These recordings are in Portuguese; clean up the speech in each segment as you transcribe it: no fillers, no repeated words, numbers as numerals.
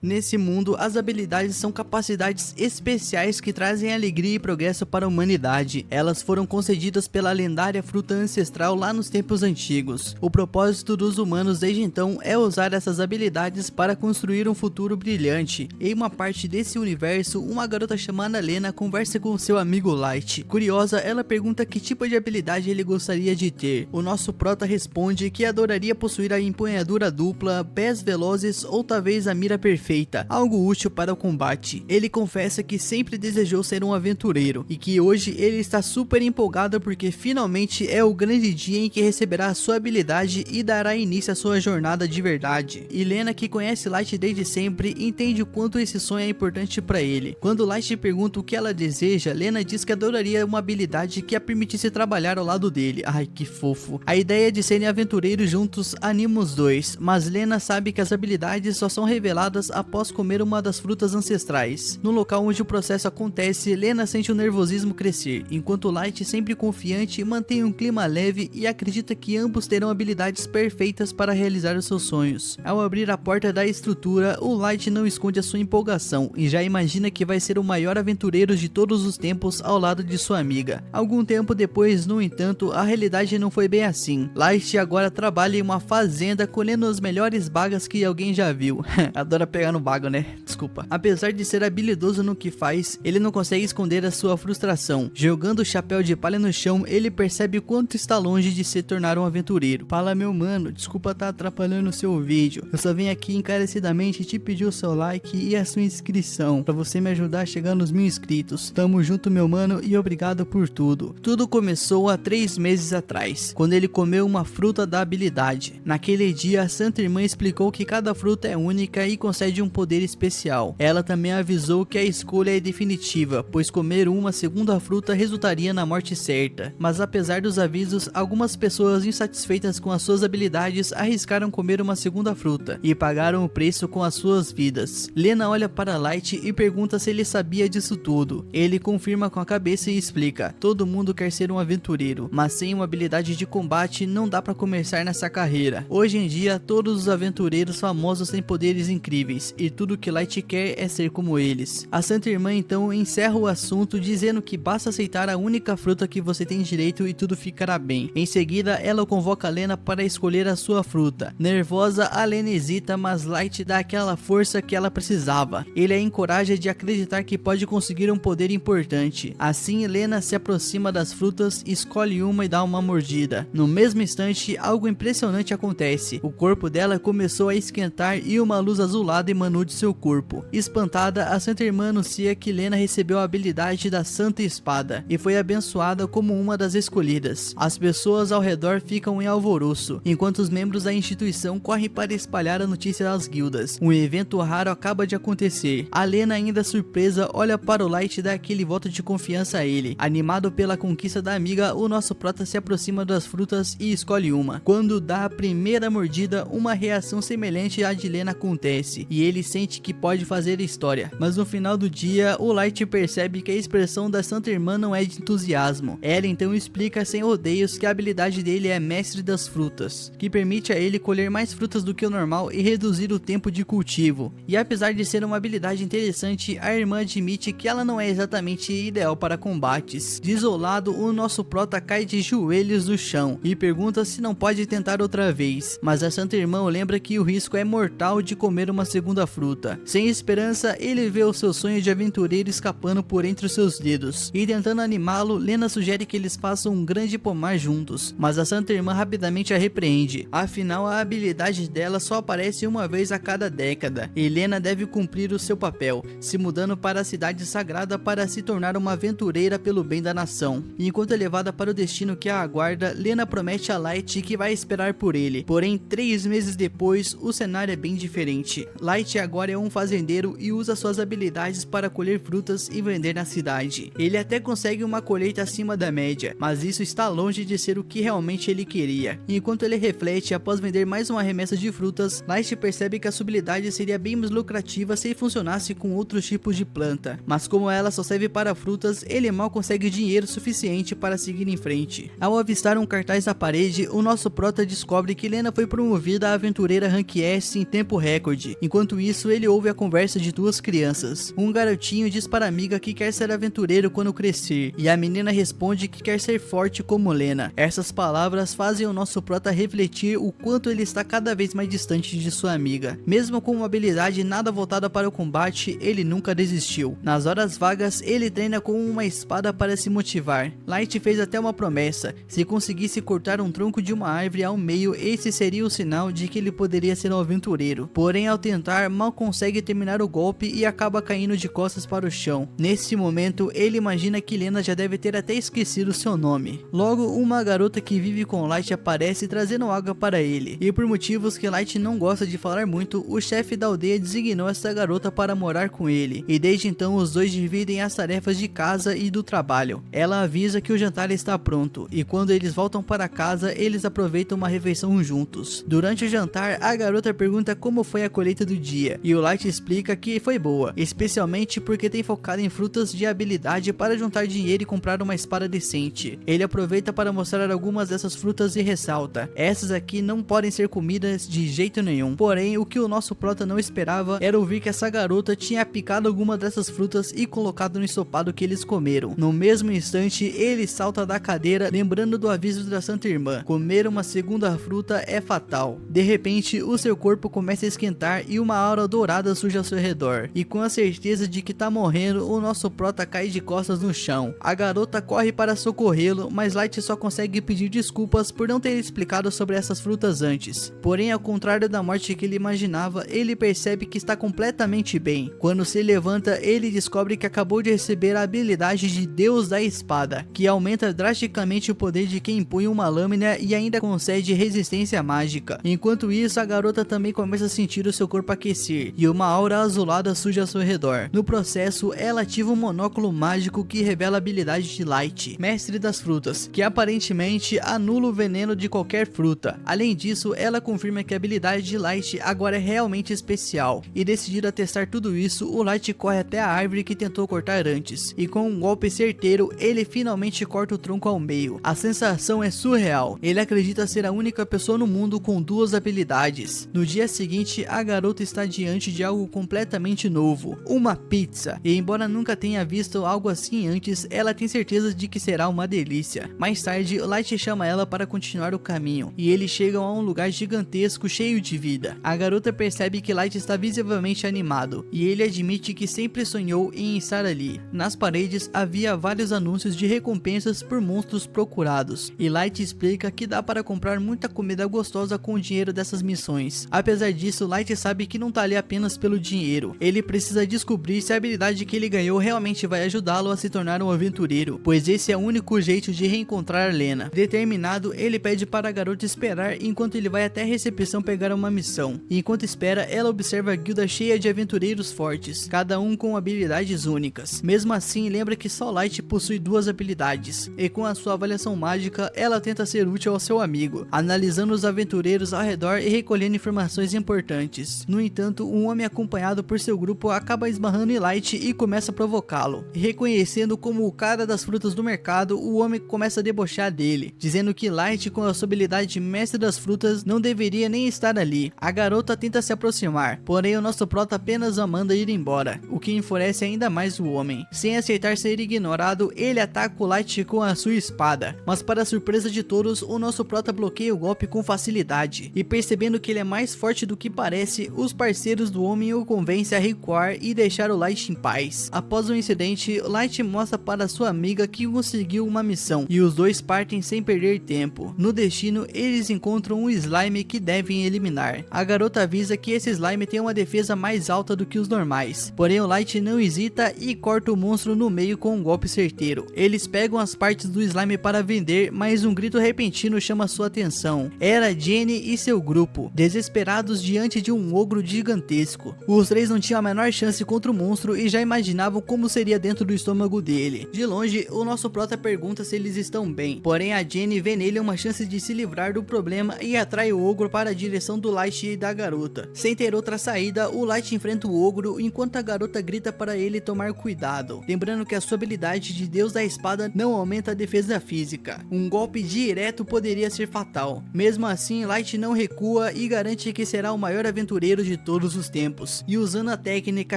Nesse mundo, as habilidades são capacidades especiais que trazem alegria e progresso para a humanidade. Elas foram concedidas pela lendária fruta ancestral lá nos tempos antigos. O propósito dos humanos desde então é usar essas habilidades para construir um futuro brilhante. Em uma parte desse universo, uma garota chamada Lena conversa com seu amigo Light. Curiosa, ela pergunta que tipo de habilidade ele gostaria de ter. O nosso prota responde que adoraria possuir a empunhadura dupla, pés velozes ou talvez a mira perfeita, algo útil para o combate. Ele confessa que sempre desejou ser um aventureiro e que hoje ele está super empolgado porque finalmente é o grande dia em que receberá a sua habilidade e dará início à sua jornada de verdade. E Lena, que conhece Light desde sempre, entende o quanto esse sonho é importante para ele. Quando Light pergunta o que ela deseja, Lena diz que adoraria uma habilidade que a permitisse trabalhar ao lado dele. Ai, que fofo. A ideia de serem aventureiros juntos anima os dois, mas Lena sabe que as habilidades só são reveladas após comer uma das frutas ancestrais. No local onde o processo acontece, Lena sente o nervosismo crescer, enquanto Light, sempre confiante, mantém um clima leve e acredita que ambos terão habilidades perfeitas para realizar os seus sonhos. Ao abrir a porta da estrutura, o Light não esconde a sua empolgação e já imagina que vai ser o maior aventureiro de todos os tempos ao lado de sua amiga. Algum tempo depois, no entanto, a realidade não foi bem assim. Light agora trabalha em uma fazenda colhendo as melhores bagas que alguém já viu. Adora pegar no bago, né? Desculpa. Apesar de ser habilidoso no que faz, ele não consegue esconder a sua frustração. Jogando o chapéu de palha no chão, ele percebe o quanto está longe de se tornar um aventureiro. Fala, meu mano, desculpa estar atrapalhando o seu vídeo. Eu só vim aqui encarecidamente te pedir o seu like e a sua inscrição, pra você me ajudar a chegar nos 1000 inscritos. Tamo junto, meu mano, e obrigado por tudo. Tudo começou há 3 meses atrás, quando ele comeu uma fruta da habilidade. Naquele dia, a Santa Irmã explicou que cada fruta é única e concede um poder especial. Ela também avisou que a escolha é definitiva, pois comer uma segunda fruta resultaria na morte certa. Mas apesar dos avisos, algumas pessoas insatisfeitas com as suas habilidades arriscaram comer uma segunda fruta e pagaram o preço com as suas vidas. Lena olha para Light e pergunta se ele sabia disso tudo. Ele confirma com a cabeça e explica: todo mundo quer ser um aventureiro, mas sem uma habilidade de combate não dá para começar nessa carreira. Hoje em dia, todos os aventureiros famosos têm poderes incríveis e tudo que Light quer é ser como eles. A Santa Irmã então encerra o assunto dizendo que basta aceitar a única fruta que você tem direito e tudo ficará bem. Em seguida, ela convoca Lena para escolher a sua fruta. Nervosa, a Lena hesita, mas Light dá aquela força que ela precisava. Ele a encoraja de acreditar que pode conseguir um poder importante. Assim, Lena se aproxima das frutas, escolhe uma e dá uma mordida. No mesmo instante, algo impressionante acontece. O corpo dela começou a esquentar e uma luz azulada emanou de seu corpo. Espantada, a Santa Irmã anuncia que Lena recebeu a habilidade da Santa Espada e foi abençoada como uma das escolhidas. As pessoas ao redor ficam em alvoroço, enquanto os membros da instituição correm para espalhar a notícia às guildas. Um evento raro acaba de acontecer. A Lena, ainda surpresa, olha para o Light e dá aquele voto de confiança a ele. Animado pela conquista da amiga, o nosso prota se aproxima das frutas e escolhe uma. Quando dá a primeira mordida, uma reação semelhante à de Lena acontece, e ele sente que pode fazer história. Mas no final do dia, o Light percebe que a expressão da Santa Irmã não é de entusiasmo. Ela então explica sem rodeios que a habilidade dele é Mestre das Frutas, que permite a ele colher mais frutas do que o normal e reduzir o tempo de cultivo. E apesar de ser uma habilidade interessante, a irmã admite que ela não é exatamente ideal para combates. Desolado, o nosso prota cai de joelhos no chão e pergunta se não pode tentar outra vez, mas a Santa Irmã lembra que o risco é mortal de comer uma segunda fruta. Sem esperança, ele vê o seu sonho de aventureiro escapando por entre os seus dedos, e tentando animá-lo, Lena sugere que eles façam um grande pomar juntos, mas a Santa Irmã rapidamente a repreende. Afinal, a habilidade dela só aparece uma vez a cada década, e Lena deve cumprir o seu papel, se mudando para a cidade sagrada para se tornar uma aventureira pelo bem da nação. E enquanto é levada para o destino que a aguarda, Lena promete a Light que vai esperar por ele. Porém, 3 meses depois, o cenário é bem diferente. Light agora é um fazendeiro e usa suas habilidades para colher frutas e vender na cidade. Ele até consegue uma colheita acima da média, mas isso está longe de ser o que realmente ele queria. Enquanto ele reflete após vender mais uma remessa de frutas, Light percebe que a sua habilidade seria bem mais lucrativa se funcionasse com outros tipos de planta, mas como ela só serve para frutas, ele mal consegue dinheiro suficiente para seguir em frente. Ao avistar um cartaz na parede, o nosso prota descobre que Lena foi promovida a aventureira Rank S em tempo recorde. Enquanto Enquanto isso, ele ouve a conversa de duas crianças. Um garotinho diz para a amiga que quer ser aventureiro quando crescer, e a menina responde que quer ser forte como Lena. Essas palavras fazem o nosso prota refletir o quanto ele está cada vez mais distante de sua amiga. Mesmo com uma habilidade nada voltada para o combate, ele nunca desistiu. Nas horas vagas, ele treina com uma espada para se motivar. Light fez até uma promessa: se conseguisse cortar um tronco de uma árvore ao meio, esse seria o sinal de que ele poderia ser um aventureiro. Porém, ao tentar, mal consegue terminar o golpe e acaba caindo de costas para o chão. Nesse momento, ele imagina que Lena já deve ter até esquecido seu nome. Logo, uma garota que vive com Light aparece trazendo água para ele, e por motivos que Light não gosta de falar muito, o chefe da aldeia designou essa garota para morar com ele, e desde então os dois dividem as tarefas de casa e do trabalho. Ela avisa que o jantar está pronto, e quando eles voltam para casa, eles aproveitam uma refeição juntos. Durante o jantar, a garota pergunta como foi a colheita do dia, e o Light explica que foi boa, especialmente porque tem focado em frutas de habilidade para juntar dinheiro e comprar uma espada decente. Ele aproveita para mostrar algumas dessas frutas e ressalta: essas aqui não podem ser comidas de jeito nenhum. Porém, o que o nosso prota não esperava era ouvir que essa garota tinha picado alguma dessas frutas e colocado no ensopado que eles comeram. No mesmo instante, ele salta da cadeira, lembrando do aviso da Santa Irmã: comer uma segunda fruta é fatal. De repente, o seu corpo começa a esquentar e uma aura dourada surge ao seu redor, e com a certeza de que tá morrendo, o nosso prota cai de costas no chão. A garota corre para socorrê-lo, mas Light só consegue pedir desculpas por não ter explicado sobre essas frutas antes. Porém, ao contrário da morte que ele imaginava, ele percebe que está completamente bem. Quando se levanta, ele descobre que acabou de receber a habilidade de Deus da Espada, que aumenta drasticamente o poder de quem empunha uma lâmina e ainda concede resistência mágica. Enquanto isso, a garota também começa a sentir o seu corpo aquecer, e uma aura azulada surge ao seu redor. No processo, ela ativa um monóculo mágico que revela a habilidade de Light, mestre das frutas, que aparentemente anula o veneno de qualquer fruta. Além disso, ela confirma que a habilidade de Light agora é realmente especial, e decidido a testar tudo isso, o Light corre até a árvore que tentou cortar antes, e com um golpe certeiro, ele finalmente corta o tronco ao meio. A sensação é surreal. Ele acredita ser a única pessoa no mundo com duas habilidades. No dia seguinte, a garota está diante de algo completamente novo, uma pizza, e embora nunca tenha visto algo assim antes, ela tem certeza de que será uma delícia. Mais tarde, Light chama ela para continuar o caminho, e eles chegam a um lugar gigantesco cheio de vida. A garota percebe que Light está visivelmente animado, e ele admite que sempre sonhou em estar ali. Nas paredes havia vários anúncios de recompensas por monstros procurados, e Light explica que dá para comprar muita comida gostosa com o dinheiro dessas missões. Apesar disso, Light sabe que não tá ali apenas pelo dinheiro. Ele precisa descobrir se a habilidade que ele ganhou realmente vai ajudá-lo a se tornar um aventureiro, pois esse é o único jeito de reencontrar Lena. Determinado, ele pede para a garota esperar enquanto ele vai até a recepção pegar uma missão. E enquanto espera, ela observa a guilda cheia de aventureiros fortes, cada um com habilidades únicas. Mesmo assim, lembra que só Light possui duas habilidades, e com a sua avaliação mágica, ela tenta ser útil ao seu amigo, analisando os aventureiros ao redor e recolhendo informações importantes. No entanto, um homem acompanhado por seu grupo acaba esbarrando em Light e começa a provocá-lo. Reconhecendo como o cara das frutas do mercado, o homem começa a debochar dele, dizendo que Light, com a sua habilidade de mestre das frutas, não deveria nem estar ali. A garota tenta se aproximar, porém o nosso prota apenas a manda ir embora, o que enfurece ainda mais o homem. Sem aceitar ser ignorado, ele ataca o Light com a sua espada, mas para surpresa de todos, o nosso prota bloqueia o golpe com facilidade, e percebendo que ele é mais forte do que parece, os parceiros do homem o convencem a recuar e deixar o Light em paz. Após o incidente, Light mostra para sua amiga que conseguiu uma missão, e os dois partem sem perder tempo. No destino, eles encontram um slime que devem eliminar. A garota avisa que esse slime tem uma defesa mais alta do que os normais, porém o Light não hesita e corta o monstro no meio com um golpe certeiro. Eles pegam as partes do slime para vender, mas um grito repentino chama sua atenção. Era Jenny e seu grupo, desesperados diante de um ogro gigantesco. Os três não tinham a menor chance contra o monstro e já imaginavam como seria dentro do estômago dele. De longe, o nosso prota pergunta se eles estão bem, porém a Jenny vê nele uma chance de se livrar do problema e atrai o ogro para a direção do Light e da garota. Sem ter outra saída, o Light enfrenta o ogro enquanto a garota grita para ele tomar cuidado, lembrando que a sua habilidade de Deus da Espada não aumenta a defesa física. Um golpe direto poderia ser fatal. Mesmo assim, Light não recua e garante que será o maior aventureiro de todos os tempos. E usando a técnica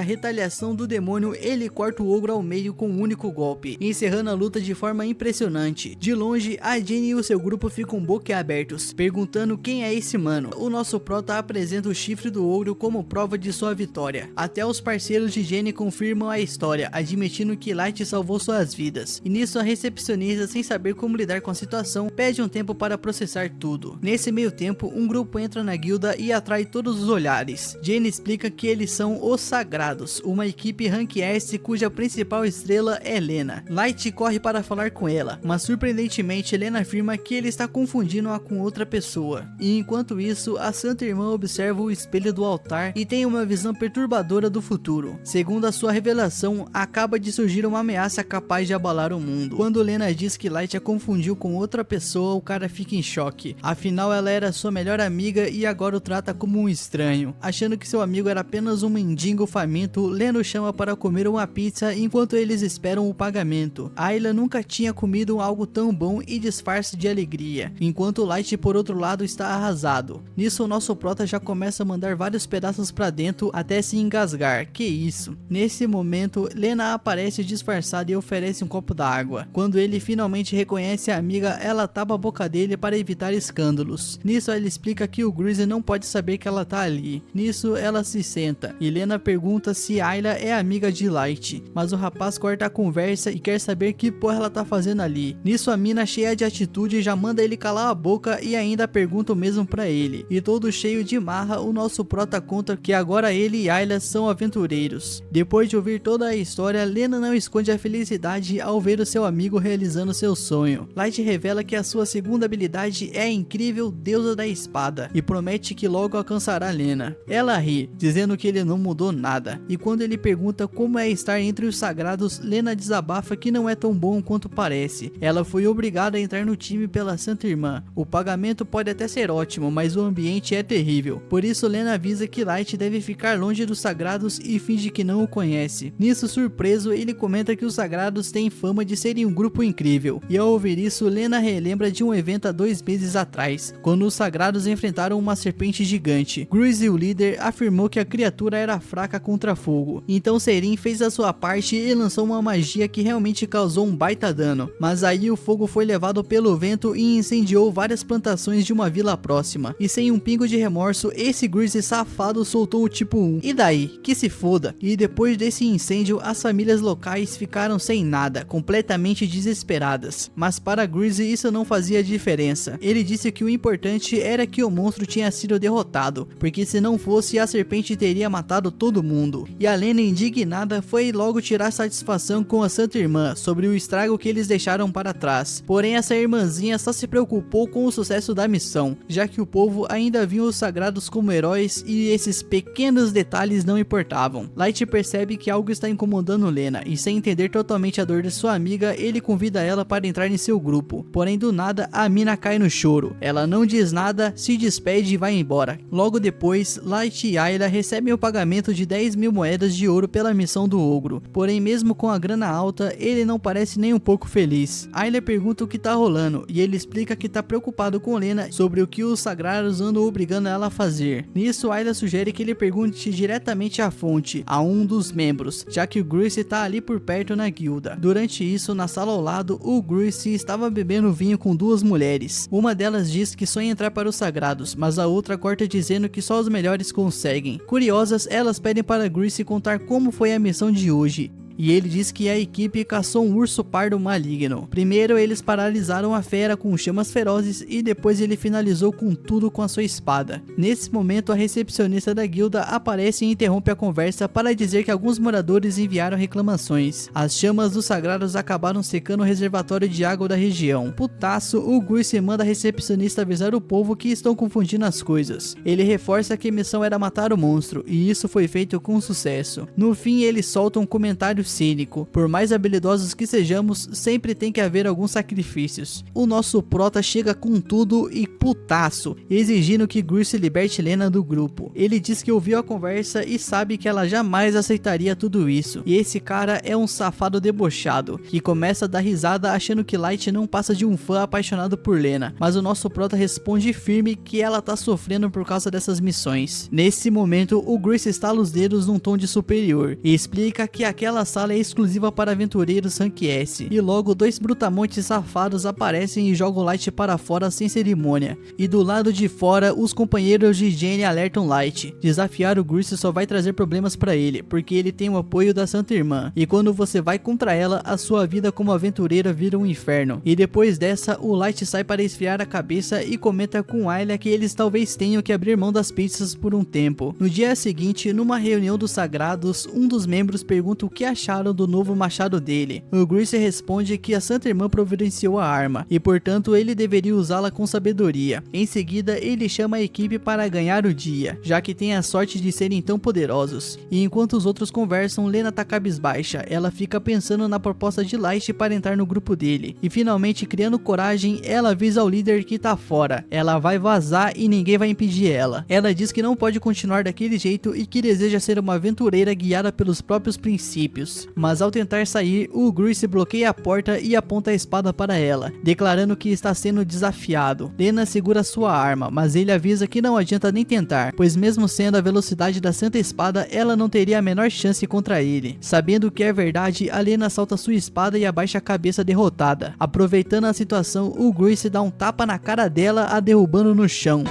retaliação do demônio, ele corta o ogro ao meio com um único golpe, encerrando a luta de forma impressionante. De longe, a Jenny e o seu grupo ficam boquiabertos, perguntando quem é esse mano. O nosso prota apresenta o chifre do ogro como prova de sua vitória. Até os parceiros de Jenny confirmam a história, admitindo que Light salvou suas vidas. E nisso a recepcionista, sem saber como lidar com a situação, pede um tempo para processar tudo. Nesse meio tempo, um grupo entra na guilda e atrai todos os olhares. Jenny explica que eles são os Sagrados, uma equipe Rank S cuja principal estrela é Lena. Light corre para falar com ela, mas surpreendentemente Lena afirma que ele está confundindo-a com outra pessoa. E enquanto isso, a Santa Irmã observa o espelho do altar e tem uma visão perturbadora do futuro. Segundo a sua revelação, acaba de surgir uma ameaça capaz de abalar o mundo. Quando Lena diz que Light a confundiu com outra pessoa, o cara fica em choque. Afinal, ela era sua melhor amiga e agora o trata como um estranho. Achando que seu amigo era apenas um mendigo faminto, Lena o chama para comer uma pizza enquanto eles esperam o pagamento. Ayla nunca tinha comido algo tão bom e disfarça de alegria, enquanto Light por outro lado está arrasado. Nisso o nosso prota já começa a mandar vários pedaços pra dentro até se engasgar. Que isso? Nesse momento, Lena aparece disfarçada e oferece um copo d'água. Quando ele finalmente reconhece a amiga, ela tapa a boca dele para evitar escândalos. Nisso ela explica que o Greasy não pode saber que ela tá ali. Nisso ela se senta e Lena pergunta se Ayla é amiga de Light, mas o rapaz corta a conversa e quer saber que porra ela tá fazendo ali. Nisso a mina, cheia de atitude, já manda ele calar a boca e ainda pergunta o mesmo pra ele. E todo cheio de marra, o nosso prota conta que agora ele e Ayla são aventureiros. Depois de ouvir toda a história, Lena não esconde a felicidade ao ver o seu amigo realizando seu sonho. Light revela que a sua segunda habilidade é a incrível Deusa da Espada e promete que logo alcançará Lena. Ela ri, dizendo que ele não mudou nada, e quando ele pergunta como é estar entre os sagrados, Lena desabafa que não é tão bom quanto parece. Ela foi obrigada a entrar no time pela Santa Irmã. O pagamento pode até ser ótimo, mas o ambiente é terrível. Por isso Lena avisa que Light deve ficar longe dos sagrados e finge que não o conhece. Nisso, surpreso, ele comenta que os sagrados têm fama de serem um grupo incrível. E ao ouvir isso, Lena relembra de um evento há 2 meses atrás, quando os sagrados enfrentaram uma serpente gigante. Greasy, o líder, afirmou que a criatura era fraca contra fogo. Então Serin fez a sua parte e lançou uma magia que realmente causou um baita dano. Mas aí o fogo foi levado pelo vento e incendiou várias plantações de uma vila próxima. E sem um pingo de remorso, esse Greasy safado soltou o tipo 1. E daí? Que se foda. E depois desse incêndio, as famílias locais ficaram sem nada, completamente desesperadas. Mas para Greasy isso não fazia diferença. Ele disse que o importante era que o monstro tinha sido derrotado, porque se não fosse, a serpente teria matado todo mundo. E a Lena, indignada, foi logo tirar satisfação com a Santa Irmã sobre o estrago que eles deixaram para trás. Porém, essa irmãzinha só se preocupou com o sucesso da missão, já que o povo ainda viu os sagrados como heróis e esses pequenos detalhes não importavam. Light percebe que algo está incomodando Lena e, sem entender totalmente a dor de sua amiga, ele convida ela para entrar em seu grupo. Porém, do nada, a mina cai no choro. Ela não diz nada, se despede e vai embora. Logo depois, Light e Ayla recebem o pagamento de 10.000 moedas de ouro pela missão do ogro. Porém, mesmo com a grana alta, ele não parece nem um pouco feliz. Ayla pergunta o que tá rolando e ele explica que tá preocupado com Lena sobre o que os sagrados andam obrigando ela a fazer. Nisso, Ayla sugere que ele pergunte diretamente à fonte, a um dos membros, já que o Greasy tá ali por perto na guilda. Durante isso, na sala ao lado, o Greasy estava bebendo vinho com 2 mulheres. Uma delas diz que sonha entrar para os sagrados, mas a outra corta dizendo que só os melhores conseguem. Curiosas, elas pedem para Greasy contar como foi a missão de hoje. E ele diz que a equipe caçou um urso pardo maligno. Primeiro eles paralisaram a fera com chamas ferozes e depois ele finalizou com tudo com a sua espada. Nesse momento a recepcionista da guilda aparece e interrompe a conversa para dizer que alguns moradores enviaram reclamações. As chamas dos sagrados acabaram secando o reservatório de água da região. Putaço, o Greasy manda a recepcionista avisar o povo que estão confundindo as coisas. Ele reforça que a missão era matar o monstro e isso foi feito com sucesso. No fim eles soltam comentários cínico. Por mais habilidosos que sejamos, sempre tem que haver alguns sacrifícios. O nosso prota chega com tudo e putaço, exigindo que Gracie liberte Lena do grupo. Ele diz que ouviu a conversa e sabe que ela jamais aceitaria tudo isso. E esse cara é um safado debochado, que começa a dar risada achando que Light não passa de um fã apaixonado por Lena. Mas o nosso prota responde firme que ela tá sofrendo por causa dessas missões. Nesse momento, o Gracie estala os dedos num tom de superior e explica que aquela sala é exclusiva para aventureiros Rank S. E logo 2 brutamontes safados aparecem e jogam Light para fora sem cerimônia. E do lado de fora, os companheiros de Jenny alertam Light. Desafiar o Gracie só vai trazer problemas para ele, porque ele tem o apoio da Santa Irmã. E quando você vai contra ela, a sua vida como aventureira vira um inferno. E depois dessa, o Light sai para esfriar a cabeça e comenta com Ayla que eles talvez tenham que abrir mão das pistas por um tempo. No dia seguinte, numa reunião dos sagrados, um dos membros pergunta o que acharam do novo machado dele. O Gracie responde que a Santa Irmã providenciou a arma e portanto ele deveria usá-la com sabedoria. Em seguida, ele chama a equipe para ganhar o dia, já que tem a sorte de serem tão poderosos. E enquanto os outros conversam, Lena tá cabisbaixa. Ela fica pensando na proposta de Light para entrar no grupo dele. E finalmente, criando coragem, ela avisa ao líder que tá fora. Ela vai vazar e ninguém vai impedir ela. Ela diz que não pode continuar daquele jeito e que deseja ser uma aventureira guiada pelos próprios princípios. Mas ao tentar sair, o Gracie bloqueia a porta e aponta a espada para ela, declarando que está sendo desafiado. Lena segura sua arma, mas ele avisa que não adianta nem tentar, pois mesmo sendo a velocidade da Santa Espada, ela não teria a menor chance contra ele. Sabendo que é verdade, a Lena solta sua espada e abaixa a cabeça derrotada. Aproveitando a situação, o Gracie dá um tapa na cara dela, a derrubando no chão.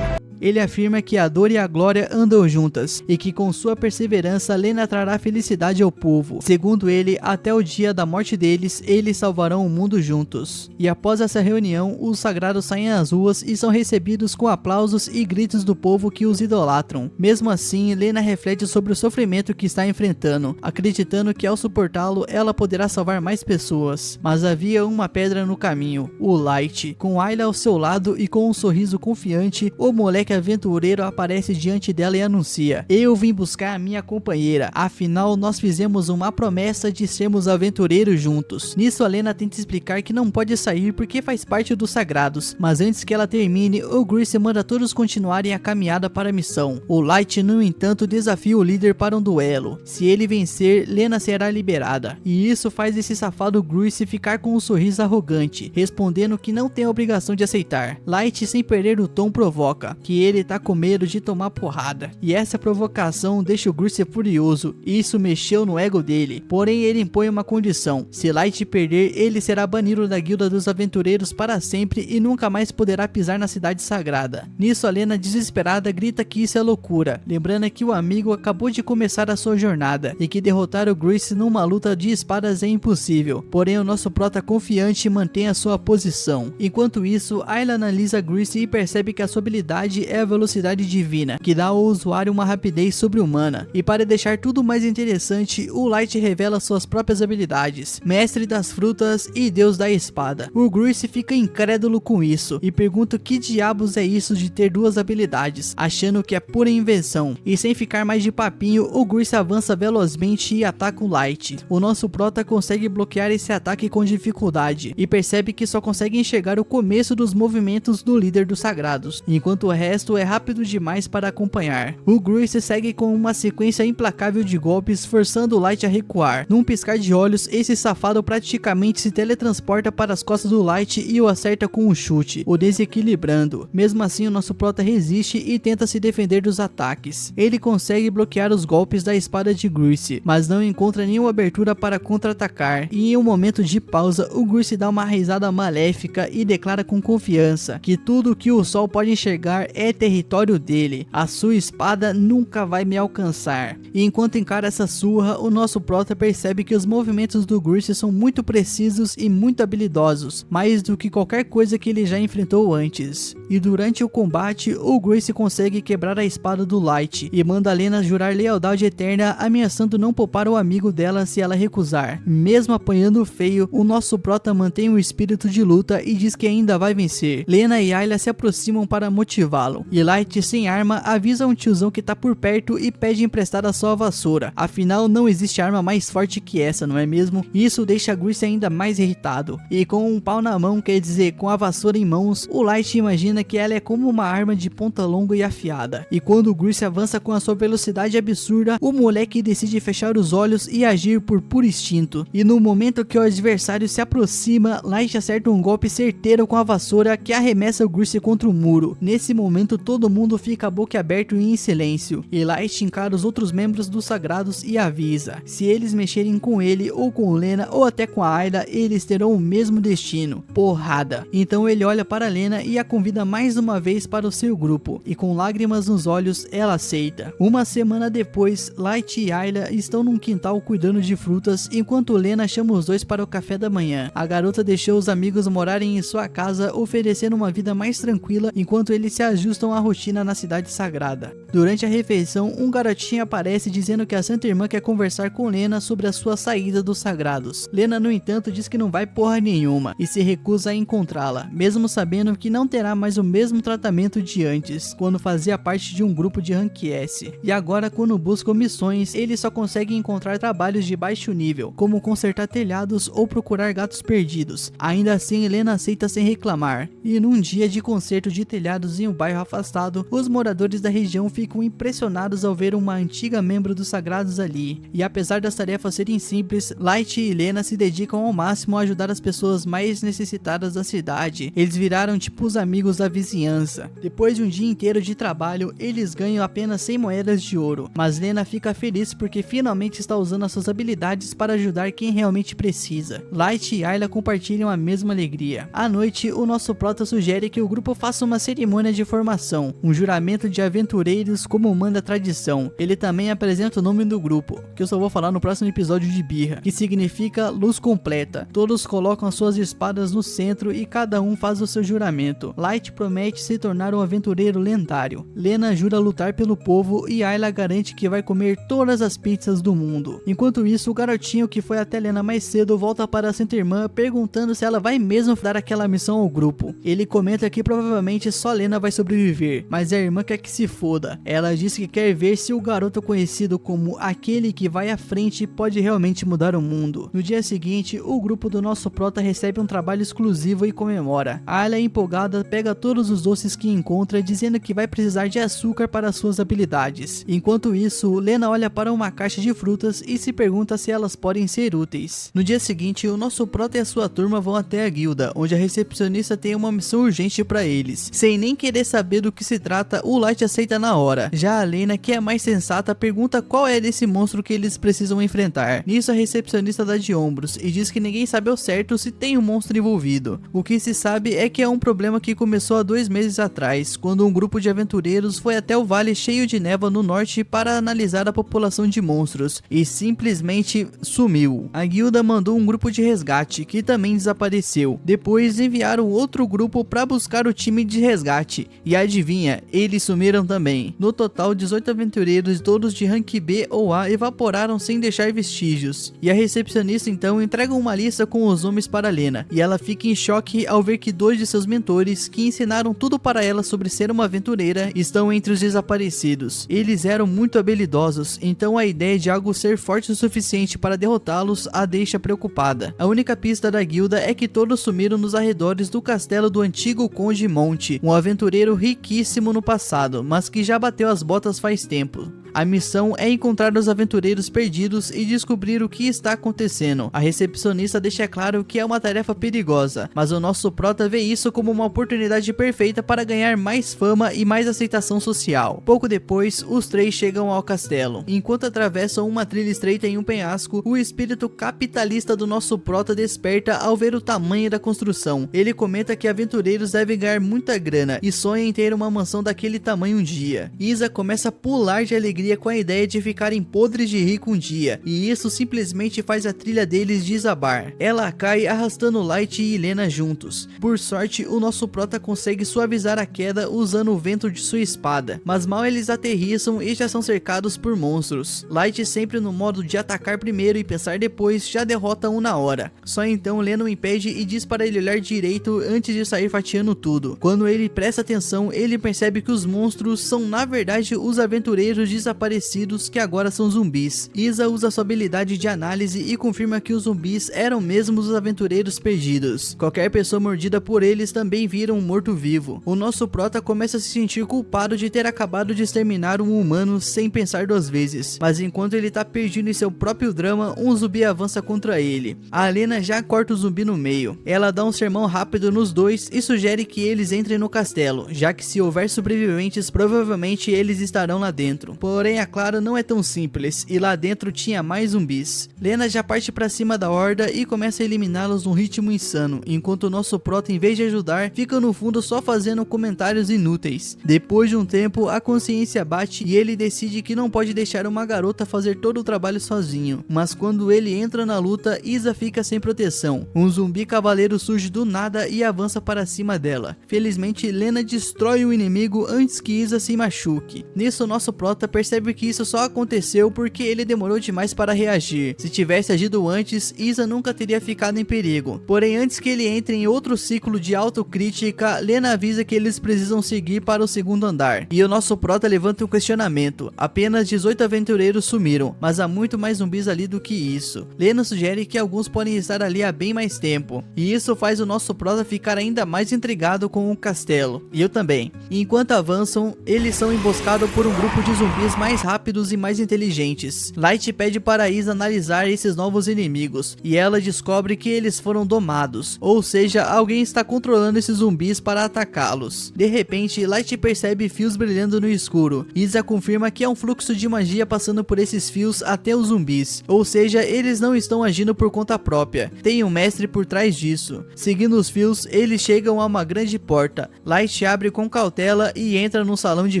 Ele afirma que a dor e a glória andam juntas e que com sua perseverança Lena trará felicidade ao povo. Segundo ele, até o dia da morte deles, eles salvarão o mundo juntos. E após essa reunião, os sagrados saem às ruas e são recebidos com aplausos e gritos do povo que os idolatram. Mesmo assim, Lena reflete sobre o sofrimento que está enfrentando, acreditando que ao suportá-lo, ela poderá salvar mais pessoas. Mas havia uma pedra no caminho, o Light. Com Ayla ao seu lado e com um sorriso confiante, o moleque aventureiro aparece diante dela e anuncia: eu vim buscar a minha companheira, afinal nós fizemos uma promessa de sermos aventureiros juntos. Nisso a Lena tenta explicar que não pode sair porque faz parte dos sagrados, mas antes que ela termine, o Gracie manda todos continuarem a caminhada para a missão. O Light, no entanto, desafia o líder para um duelo. Se ele vencer, Lena será liberada, e isso faz esse safado Gracie ficar com um sorriso arrogante, respondendo que não tem a obrigação de aceitar. Light, sem perder o tom, provoca que ele tá com medo de tomar porrada, e essa provocação deixa o Gracie furioso. Isso mexeu no ego dele, porém ele impõe uma condição: se Light perder, ele será banido da guilda dos aventureiros para sempre e nunca mais poderá pisar na cidade sagrada. Nisso a Lena, desesperada, grita que isso é loucura, lembrando que o amigo acabou de começar a sua jornada e que derrotar o Gracie numa luta de espadas é impossível. Porém o nosso prota confiante mantém a sua posição. Enquanto isso, Ayla analisa Gracie e percebe que a sua habilidade é a velocidade divina, que dá ao usuário uma rapidez sobre-humana. E para deixar tudo mais interessante, o Light revela suas próprias habilidades: mestre das frutas e deus da espada. O Gracie fica incrédulo com isso e pergunta o que diabos é isso de ter duas habilidades, achando que é pura invenção. E sem ficar mais de papinho, o Gracie avança velozmente e ataca o Light. O nosso prota consegue bloquear esse ataque com dificuldade e percebe que só consegue enxergar o começo dos movimentos do líder dos sagrados, enquanto o resto é rápido demais para acompanhar. O Gracie segue com uma sequência implacável de golpes, forçando o Light a recuar. Num piscar de olhos, esse safado praticamente se teletransporta para as costas do Light e o acerta com um chute, o desequilibrando. Mesmo assim, o nosso prota resiste e tenta se defender dos ataques. Ele consegue bloquear os golpes da espada de Gracie, mas não encontra nenhuma abertura para contra-atacar. E em um momento de pausa, o Gracie dá uma risada maléfica e declara com confiança que tudo que o sol pode enxergar é território dele. A sua espada nunca vai me alcançar. E enquanto encara essa surra, o nosso prota percebe que os movimentos do Gracie são muito precisos e muito habilidosos, mais do que qualquer coisa que ele já enfrentou antes. E durante o combate, o Grace consegue quebrar a espada do Light e manda a Lena jurar lealdade eterna, ameaçando não poupar o amigo dela se ela recusar. Mesmo apanhando feio, o nosso prota mantém o espírito de luta e diz que ainda vai vencer. Lena e Ayla se aproximam para motivá-lo, e Light, sem arma, avisa um tiozão que tá por perto e pede emprestada sua vassoura. Afinal, não existe arma mais forte que essa, não é mesmo? Isso deixa Grace ainda mais irritado. E com um pau na mão, quer dizer, com a vassoura em mãos, o Light imagina que ela é como uma arma de ponta longa e afiada. E quando Grace avança com a sua velocidade absurda, o moleque decide fechar os olhos e agir por puro instinto. E no momento que o adversário se aproxima, Light acerta um golpe certeiro com a vassoura que arremessa o Grace contra o muro. Nesse momento, todo mundo fica boquiaberto e em silêncio. E Light encara os outros membros dos Sagrados e avisa: se eles mexerem com ele, ou com Lena, ou até com a Ayla, eles terão o mesmo destino: porrada. Então ele olha para Lena e a convida mais uma vez para o seu grupo, e com lágrimas nos olhos, ela aceita. Uma semana depois, Light e Ayla estão num quintal cuidando de frutas, enquanto Lena chama os dois para o café da manhã. A garota deixou os amigos morarem em sua casa, oferecendo uma vida mais tranquila, enquanto eles se ajustam à rotina na cidade sagrada. Durante a refeição, um garotinho aparece dizendo que a Santa Irmã quer conversar com Lena sobre a sua saída dos Sagrados. Lena, no entanto, diz que não vai porra nenhuma e se recusa a encontrá-la, mesmo sabendo que não terá mais o mesmo tratamento de antes, quando fazia parte de um grupo de Rank S. E agora, quando buscam missões, ele só consegue encontrar trabalhos de baixo nível, como consertar telhados ou procurar gatos perdidos. Ainda assim, Lena aceita sem reclamar. E num dia de conserto de telhados em um bairro afastado, os moradores da região ficam impressionados ao ver uma antiga membro dos Sagrados ali. E apesar das tarefas serem simples, Light e Lena se dedicam ao máximo a ajudar as pessoas mais necessitadas da cidade. Eles viraram tipo os amigos da vizinhança. Depois de um dia inteiro de trabalho, eles ganham apenas 100 moedas de ouro, mas Lena fica feliz porque finalmente está usando as suas habilidades para ajudar quem realmente precisa. Light e Ayla compartilham a mesma alegria. À noite, o nosso prota sugere que o grupo faça uma cerimônia de formação, um juramento de aventureiros como manda a tradição. Ele também apresenta o nome do grupo, que eu só vou falar no próximo episódio de Birra, que significa luz completa. Todos colocam as suas espadas no centro e cada um faz o seu juramento. Light promete se tornar um aventureiro lendário. Lena jura lutar pelo povo e Ayla garante que vai comer todas as pizzas do mundo. Enquanto isso, o garotinho que foi até Lena mais cedo volta para a Santa Irmã perguntando se ela vai mesmo dar aquela missão ao grupo. Ele comenta que provavelmente só Lena vai sobreviver, mas a irmã quer que se foda. Ela diz que quer ver se o garoto conhecido como aquele que vai à frente pode realmente mudar o mundo. No dia seguinte, o grupo do nosso prota recebe um trabalho exclusivo e comemora. Ayla, empolgada, pega todos os doces que encontra, dizendo que vai precisar de açúcar para suas habilidades. Enquanto isso, Lena olha para uma caixa de frutas e se pergunta se elas podem ser úteis. No dia seguinte, o nosso prota e a sua turma vão até a guilda, onde a recepcionista tem uma missão urgente para eles. Sem nem querer saber do que se trata, o Light aceita na hora. Já a Lena, que é mais sensata, pergunta qual é desse monstro que eles precisam enfrentar. Nisso, a recepcionista dá de ombros e diz que ninguém sabe ao certo se tem um monstro envolvido. O que se sabe é que é um problema que começou há 2 meses atrás, quando um grupo de aventureiros foi até o vale cheio de névoa no norte para analisar a população de monstros e simplesmente sumiu. A guilda mandou um grupo de resgate, que também desapareceu. Depois enviaram outro grupo para buscar o time de resgate, e adivinha, eles sumiram também. No total, 18 aventureiros, todos de rank B ou A, evaporaram sem deixar vestígios. E a recepcionista então entrega uma lista com os nomes para Lena, e ela fica em choque ao ver que 2 de seus mentores, que ensinaram tudo para ela sobre ser uma aventureira, estão entre os desaparecidos. Eles eram muito habilidosos, então a ideia de algo ser forte o suficiente para derrotá-los a deixa preocupada. A única pista da guilda é que todos sumiram nos arredores do castelo do antigo Conde Monte, um aventureiro riquíssimo no passado, mas que já bateu as botas faz tempo. A missão é encontrar os aventureiros perdidos e descobrir o que está acontecendo. A recepcionista deixa claro que é uma tarefa perigosa, mas o nosso prota vê isso como uma oportunidade perfeita para ganhar mais fama e mais aceitação social. Pouco depois, os 3 chegam ao castelo. Enquanto atravessam uma trilha estreita em um penhasco, o espírito capitalista do nosso prota desperta ao ver o tamanho da construção. Ele comenta que aventureiros devem ganhar muita grana e sonha em ter uma mansão daquele tamanho um dia. Isa começa a pular de alegria alegria com a ideia de ficarem podres de rico um dia, e isso simplesmente faz a trilha deles desabar. Ela cai arrastando Light e Lena juntos. Por sorte, o nosso prota consegue suavizar a queda usando o vento de sua espada, mas mal eles aterrissam e já são cercados por monstros. Light, sempre no modo de atacar primeiro e pensar depois, já derrota um na hora. Só então Lena o impede e diz para ele olhar direito antes de sair fatiando tudo. Quando ele presta atenção, ele percebe que os monstros são na verdade os aventureiros desaparecidos que agora são zumbis. Isa usa sua habilidade de análise e confirma que os zumbis eram mesmo os aventureiros perdidos. Qualquer pessoa mordida por eles também vira um morto-vivo. O nosso prota começa a se sentir culpado de ter acabado de exterminar um humano sem pensar duas vezes, mas enquanto ele tá perdido em seu próprio drama, um zumbi avança contra ele. A Lena já corta o zumbi no meio. Ela dá um sermão rápido nos dois e sugere que eles entrem no castelo, já que se houver sobreviventes, provavelmente eles estarão lá dentro. Porém, a Clara não é tão simples, e lá dentro tinha mais zumbis. Lena já parte pra cima da horda e começa a eliminá-los num ritmo insano, enquanto o nosso prota, em vez de ajudar, fica no fundo só fazendo comentários inúteis. Depois de um tempo, a consciência bate e ele decide que não pode deixar uma garota fazer todo o trabalho sozinho. Mas quando ele entra na luta, Isa fica sem proteção. Um zumbi cavaleiro surge do nada e avança para cima dela. Felizmente, Lena destrói o inimigo antes que Isa se machuque. Nisso, nosso prota percebe que isso só aconteceu porque ele demorou demais para reagir. Se tivesse agido antes, Isa nunca teria ficado em perigo. Porém, antes que ele entre em outro ciclo de autocrítica, Lena avisa que eles precisam seguir para o segundo andar. E o nosso prota levanta um questionamento. Apenas 18 aventureiros sumiram, mas há muito mais zumbis ali do que isso. Lena sugere que alguns podem estar ali há bem mais tempo. E isso faz o nosso prota ficar ainda mais intrigado com o castelo. E eu também. E enquanto avançam, eles são emboscados por um grupo de zumbis mais rápidos e mais inteligentes. Light pede para Isa analisar esses novos inimigos, e ela descobre que eles foram domados, ou seja, alguém está controlando esses zumbis para atacá-los. De repente, Light percebe fios brilhando no escuro. Isa confirma que é um fluxo de magia passando por esses fios até os zumbis, ou seja, eles não estão agindo por conta própria, tem um mestre por trás disso. Seguindo os fios, eles chegam a uma grande porta. Light abre com cautela e entra num salão de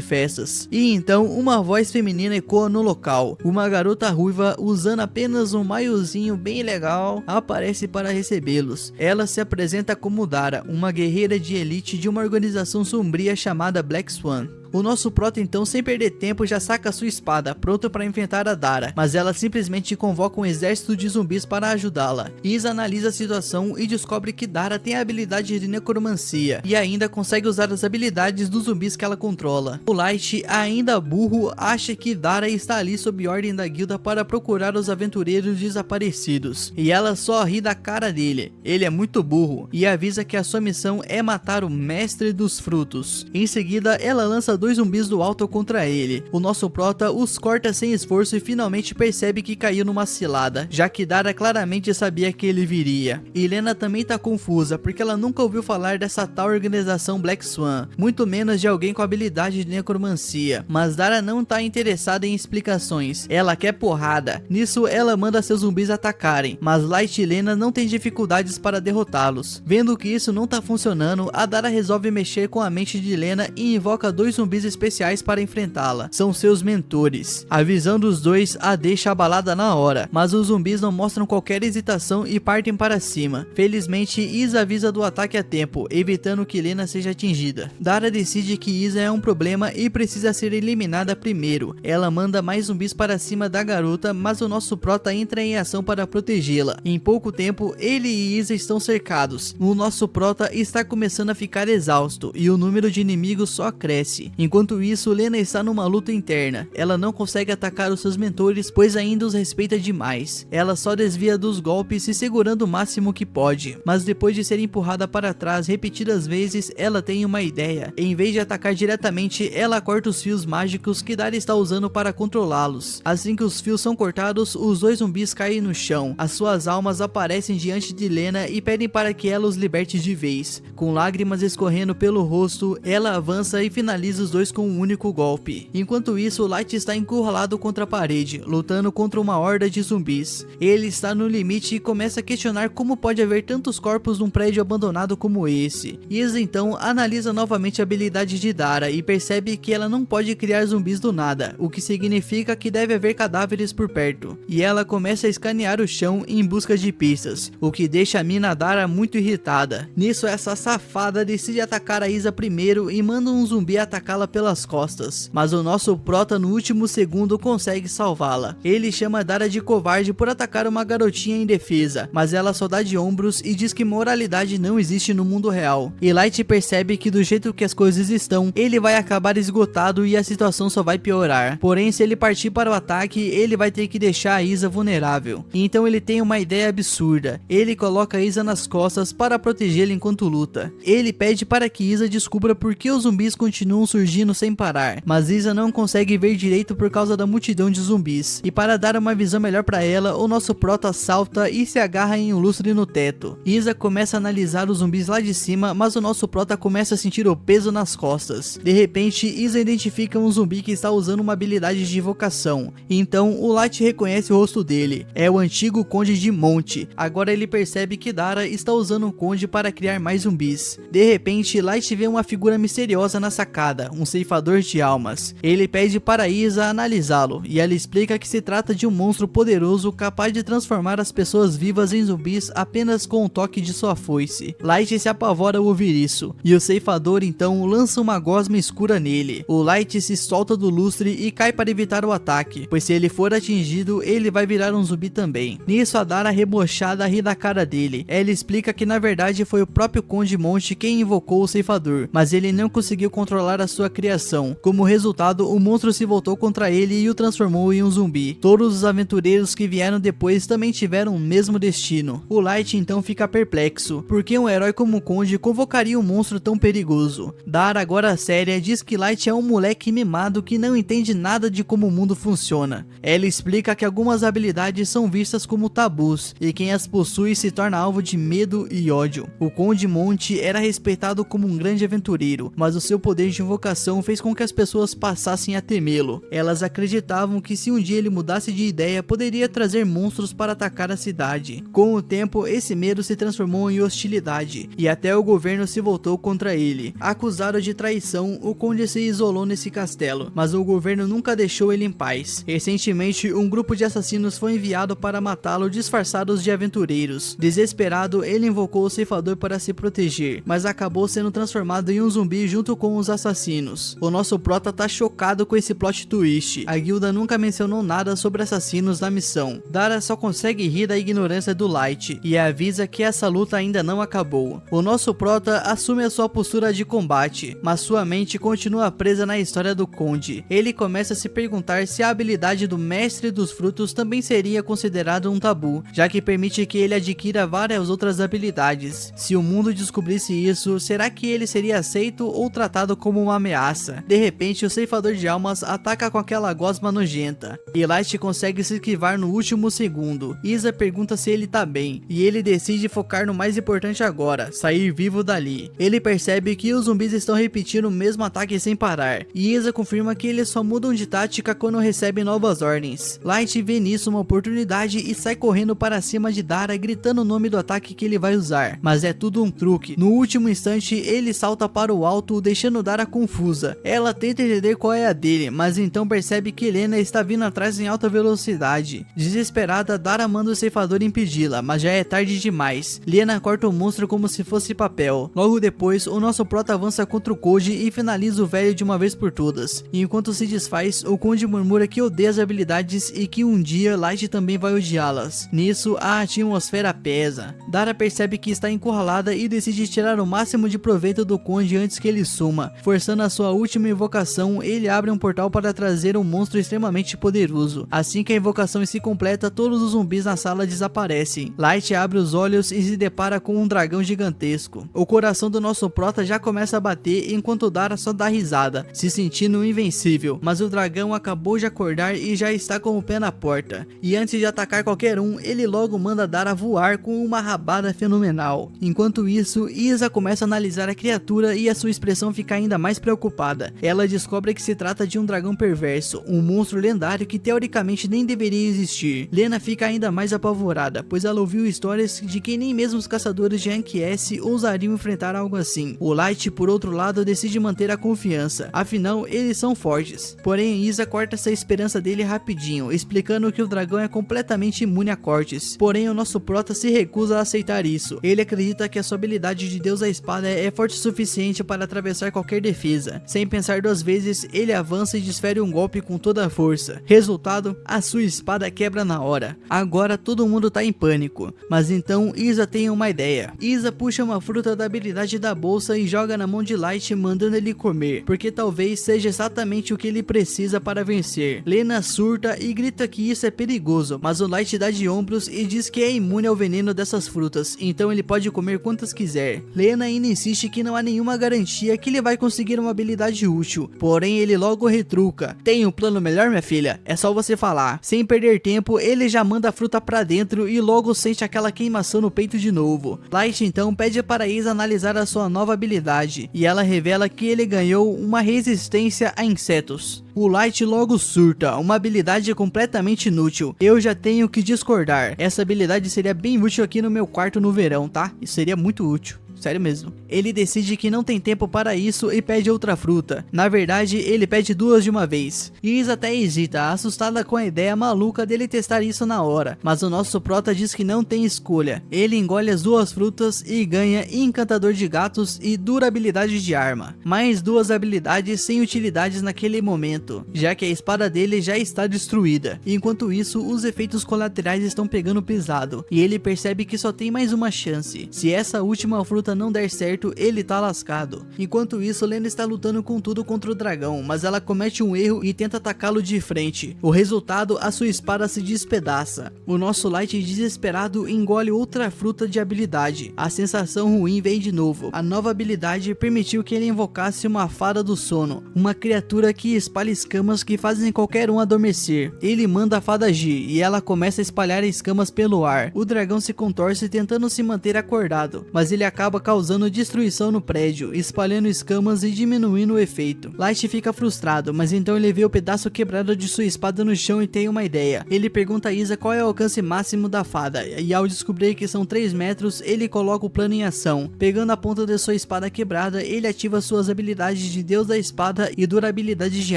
festas. E então, uma voz feminina ecoa no local. Uma garota ruiva, usando apenas um maiozinho bem legal, aparece para recebê-los. Ela se apresenta como Dara, uma guerreira de elite de uma organização sombria chamada Black Swan. O nosso prota então, sem perder tempo, já saca sua espada, pronto para enfrentar a Dara, mas ela simplesmente convoca um exército de zumbis para ajudá-la. Isa analisa a situação e descobre que Dara tem a habilidade de necromancia, e ainda consegue usar as habilidades dos zumbis que ela controla. O Light, ainda burro, acha que Dara está ali sob ordem da guilda para procurar os aventureiros desaparecidos, e ela só ri da cara dele. Ele é muito burro, e avisa que a sua missão é matar o mestre dos frutos. Em seguida, ela lança 2 zumbis do alto contra ele. O nosso prota os corta sem esforço e finalmente percebe que caiu numa cilada, já que Dara claramente sabia que ele viria. E Lena também tá confusa, porque ela nunca ouviu falar dessa tal organização Black Swan, muito menos de alguém com habilidade de necromancia. Mas Dara não tá interessada em explicações, ela quer porrada. Nisso, ela manda seus zumbis atacarem, mas Light e Lena não têm dificuldades para derrotá-los. Vendo que isso não tá funcionando, a Dara resolve mexer com a mente de Lena e invoca 2 zumbis especiais para enfrentá-la. São seus mentores. A visão dos dois a deixa abalada na hora, mas os zumbis não mostram qualquer hesitação e partem para cima. Felizmente, Isa avisa do ataque a tempo, evitando que Lena seja atingida. Dara decide que Isa é um problema e precisa ser eliminada primeiro. Ela manda mais zumbis para cima da garota, mas o nosso prota entra em ação para protegê-la. Em pouco tempo, ele e Isa estão cercados. O nosso prota está começando a ficar exausto e o número de inimigos só cresce. Enquanto isso, Lena está numa luta interna. Ela não consegue atacar os seus mentores, pois ainda os respeita demais. Ela só desvia dos golpes, se segurando o máximo que pode. Mas depois de ser empurrada para trás repetidas vezes, ela tem uma ideia. Em vez de atacar diretamente, ela corta os fios mágicos que Dara está usando para controlá-los. Assim que os fios são cortados, os 2 zumbis caem no chão. As suas almas aparecem diante de Lena e pedem para que ela os liberte de vez. Com lágrimas escorrendo pelo rosto, ela avança e finaliza os os dois com um único golpe. Enquanto isso, Light está encurralado contra a parede, lutando contra uma horda de zumbis. Ele está no limite e começa a questionar como pode haver tantos corpos num prédio abandonado como esse. Isa então analisa novamente a habilidade de Dara e percebe que ela não pode criar zumbis do nada, o que significa que deve haver cadáveres por perto. E ela começa a escanear o chão em busca de pistas, o que deixa a mina Dara muito irritada. Nisso, essa safada decide atacar a Isa primeiro e manda um zumbi atacá-la pelas costas, mas o nosso prota no último segundo consegue salvá-la. Ele chama Dara de covarde por atacar uma garotinha indefesa, mas ela só dá de ombros e diz que moralidade não existe no mundo real. E Light percebe que do jeito que as coisas estão, ele vai acabar esgotado e a situação só vai piorar. Porém, se ele partir para o ataque, ele vai ter que deixar a Isa vulnerável. Então ele tem uma ideia absurda. Ele coloca a Isa nas costas para protegê-la enquanto luta. Ele pede para que Isa descubra por que os zumbis continuam surgindo sem parar, mas Isa não consegue ver direito por causa da multidão de zumbis. E para dar uma visão melhor para ela, o nosso prota salta e se agarra em um lustre no teto. Isa começa a analisar os zumbis lá de cima, mas o nosso prota começa a sentir o peso nas costas. De repente, Isa identifica um zumbi que está usando uma habilidade de invocação. Então, o Light reconhece o rosto dele. É o antigo Conde de Monte. Agora ele percebe que Dara está usando o Conde para criar mais zumbis. De repente, Light vê uma figura misteriosa na sacada, um ceifador de almas. Ele pede para Isa analisá-lo, e ela explica que se trata de um monstro poderoso capaz de transformar as pessoas vivas em zumbis apenas com um toque de sua foice. Light se apavora ao ouvir isso, e o ceifador então lança uma gosma escura nele. O Light se solta do lustre e cai para evitar o ataque, pois se ele for atingido, ele vai virar um zumbi também. Nisso, a Dara rebochada ri da cara dele. Ela explica que na verdade foi o próprio Conde Monte quem invocou o ceifador, mas ele não conseguiu controlar a sua criação. Como resultado, o monstro se voltou contra ele e o transformou em um zumbi. Todos os aventureiros que vieram depois também tiveram o mesmo destino. O Light então fica perplexo, porque um herói como o Conde convocaria um monstro tão perigoso. Dara, agora séria, diz que Light é um moleque mimado que não entende nada de como o mundo funciona. Ela explica que algumas habilidades são vistas como tabus, e quem as possui se torna alvo de medo e ódio. O Conde Monte era respeitado como um grande aventureiro, mas o seu poder de invocação fez com que as pessoas passassem a temê-lo. Elas acreditavam que se um dia ele mudasse de ideia, poderia trazer monstros para atacar a cidade. Com o tempo, esse medo se transformou em hostilidade, e até o governo se voltou contra ele. Acusado de traição, o Conde se isolou nesse castelo, mas o governo nunca deixou ele em paz. Recentemente, um grupo de assassinos foi enviado para matá-lo disfarçados de aventureiros. Desesperado, ele invocou o ceifador para se proteger, mas acabou sendo transformado em um zumbi junto com os assassinos. O nosso prota tá chocado com esse plot twist. A guilda nunca mencionou nada sobre assassinos na missão. Dara só consegue rir da ignorância do Light e avisa que essa luta ainda não acabou. O nosso prota assume a sua postura de combate, mas sua mente continua presa na história do Conde. Ele começa a se perguntar se a habilidade do Mestre dos Frutos também seria considerado um tabu, já que permite que ele adquira várias outras habilidades. Se o mundo descobrisse isso, será que ele seria aceito ou tratado como uma ameaça? De repente, o ceifador de almas ataca com aquela gosma nojenta, e Light consegue se esquivar no último segundo. Isa pergunta se ele tá bem, e ele decide focar no mais importante agora, sair vivo dali. Ele percebe que os zumbis estão repetindo o mesmo ataque sem parar, e Isa confirma que eles só mudam de tática quando recebem novas ordens. Light vê nisso uma oportunidade e sai correndo para cima de Dara, gritando o nome do ataque que ele vai usar, mas é tudo um truque. No último instante, ele salta para o alto, deixando Dara confusa. Ela tenta entender qual é a dele, mas então percebe que Helena está vindo atrás em alta velocidade. Desesperada, Dara manda o ceifador impedi-la, mas já é tarde demais. Helena corta o monstro como se fosse papel. Logo depois, o nosso prota avança contra o Conde e finaliza o velho de uma vez por todas. E enquanto se desfaz, o Conde murmura que odeia as habilidades e que um dia Light também vai odiá-las. Nisso, a atmosfera pesa. Dara percebe que está encurralada e decide tirar o máximo de proveito do Conde antes que ele suma. Forçando a sua última invocação, ele abre um portal para trazer um monstro extremamente poderoso. Assim que a invocação se completa, todos os zumbis na sala desaparecem. Light abre os olhos e se depara com um dragão gigantesco. O coração do nosso prota já começa a bater enquanto Dara só dá risada, se sentindo invencível, mas o dragão acabou de acordar e já está com o pé na porta. E antes de atacar qualquer um, ele logo manda Dara voar com uma rabada fenomenal. Enquanto isso, Isa começa a analisar a criatura e a sua expressão fica ainda mais preocupada. preocupada. Ela descobre que se trata de um dragão perverso, um monstro lendário que teoricamente nem deveria existir. Lena fica ainda mais apavorada, pois ela ouviu histórias de que nem mesmo os caçadores de Rank S ousariam enfrentar algo assim. O Light, por outro lado, decide manter a confiança, afinal eles são fortes. Porém, Isa corta essa esperança dele rapidinho, explicando que o dragão é completamente imune a cortes. Porém, o nosso prota se recusa a aceitar isso. Ele acredita que a sua habilidade de Deus da Espada é forte o suficiente para atravessar qualquer defesa. Sem pensar duas vezes, ele avança e desfere um golpe com toda a força. Resultado, a sua espada quebra na hora. Agora todo mundo tá em pânico, mas então Isa tem uma ideia. Isa puxa uma fruta da habilidade da bolsa e joga na mão de Light, mandando ele comer, porque talvez seja exatamente o que ele precisa para vencer. Lena surta e grita que isso é perigoso, mas o Light dá de ombros e diz que é imune ao veneno dessas frutas, então ele pode comer quantas quiser. Lena ainda insiste que não há nenhuma garantia que ele vai conseguir uma habilidade útil, porém ele logo retruca: tem um plano melhor, minha filha? É só você falar. Sem perder tempo, ele já manda a fruta pra dentro e logo sente aquela queimação no peito de novo. Light então pede para Isa analisar a sua nova habilidade, e ela revela que ele ganhou uma resistência a insetos. O Light logo surta, uma habilidade completamente inútil. Eu já tenho que discordar, essa habilidade seria bem útil aqui no meu quarto no verão, tá? Isso seria muito útil. Sério mesmo. Ele decide que não tem tempo para isso e pede outra fruta. Na verdade, ele pede duas de uma vez. Isa até hesita, assustada com a ideia maluca dele testar isso na hora. Mas o nosso prota diz que não tem escolha. Ele engole as duas frutas e ganha Encantador de Gatos e Durabilidade de Arma. Mais duas habilidades sem utilidades naquele momento, já que a espada dele já está destruída. Enquanto isso, os efeitos colaterais estão pegando pesado. E ele percebe que só tem mais uma chance. Se essa última fruta não der certo, ele tá lascado. Enquanto isso, Lena está lutando com tudo contra o dragão, mas ela comete um erro e tenta atacá-lo de frente. O resultado, a sua espada se despedaça. O nosso Light, desesperado, engole outra fruta de habilidade. A sensação ruim vem de novo. A nova habilidade permitiu que ele invocasse uma fada do sono, uma criatura que espalha escamas que fazem qualquer um adormecer. Ele manda a fada agir e ela começa a espalhar escamas pelo ar. O dragão se contorce tentando se manter acordado, mas ele acaba causando destruição no prédio, espalhando escamas e diminuindo o efeito. Light fica frustrado, mas então ele vê o pedaço quebrado de sua espada no chão e tem uma ideia. Ele pergunta a Isa qual é o alcance máximo da fada, e ao descobrir que são 3 metros, ele coloca o plano em ação. Pegando a ponta de sua espada quebrada, ele ativa suas habilidades de Deus da Espada e Durabilidade de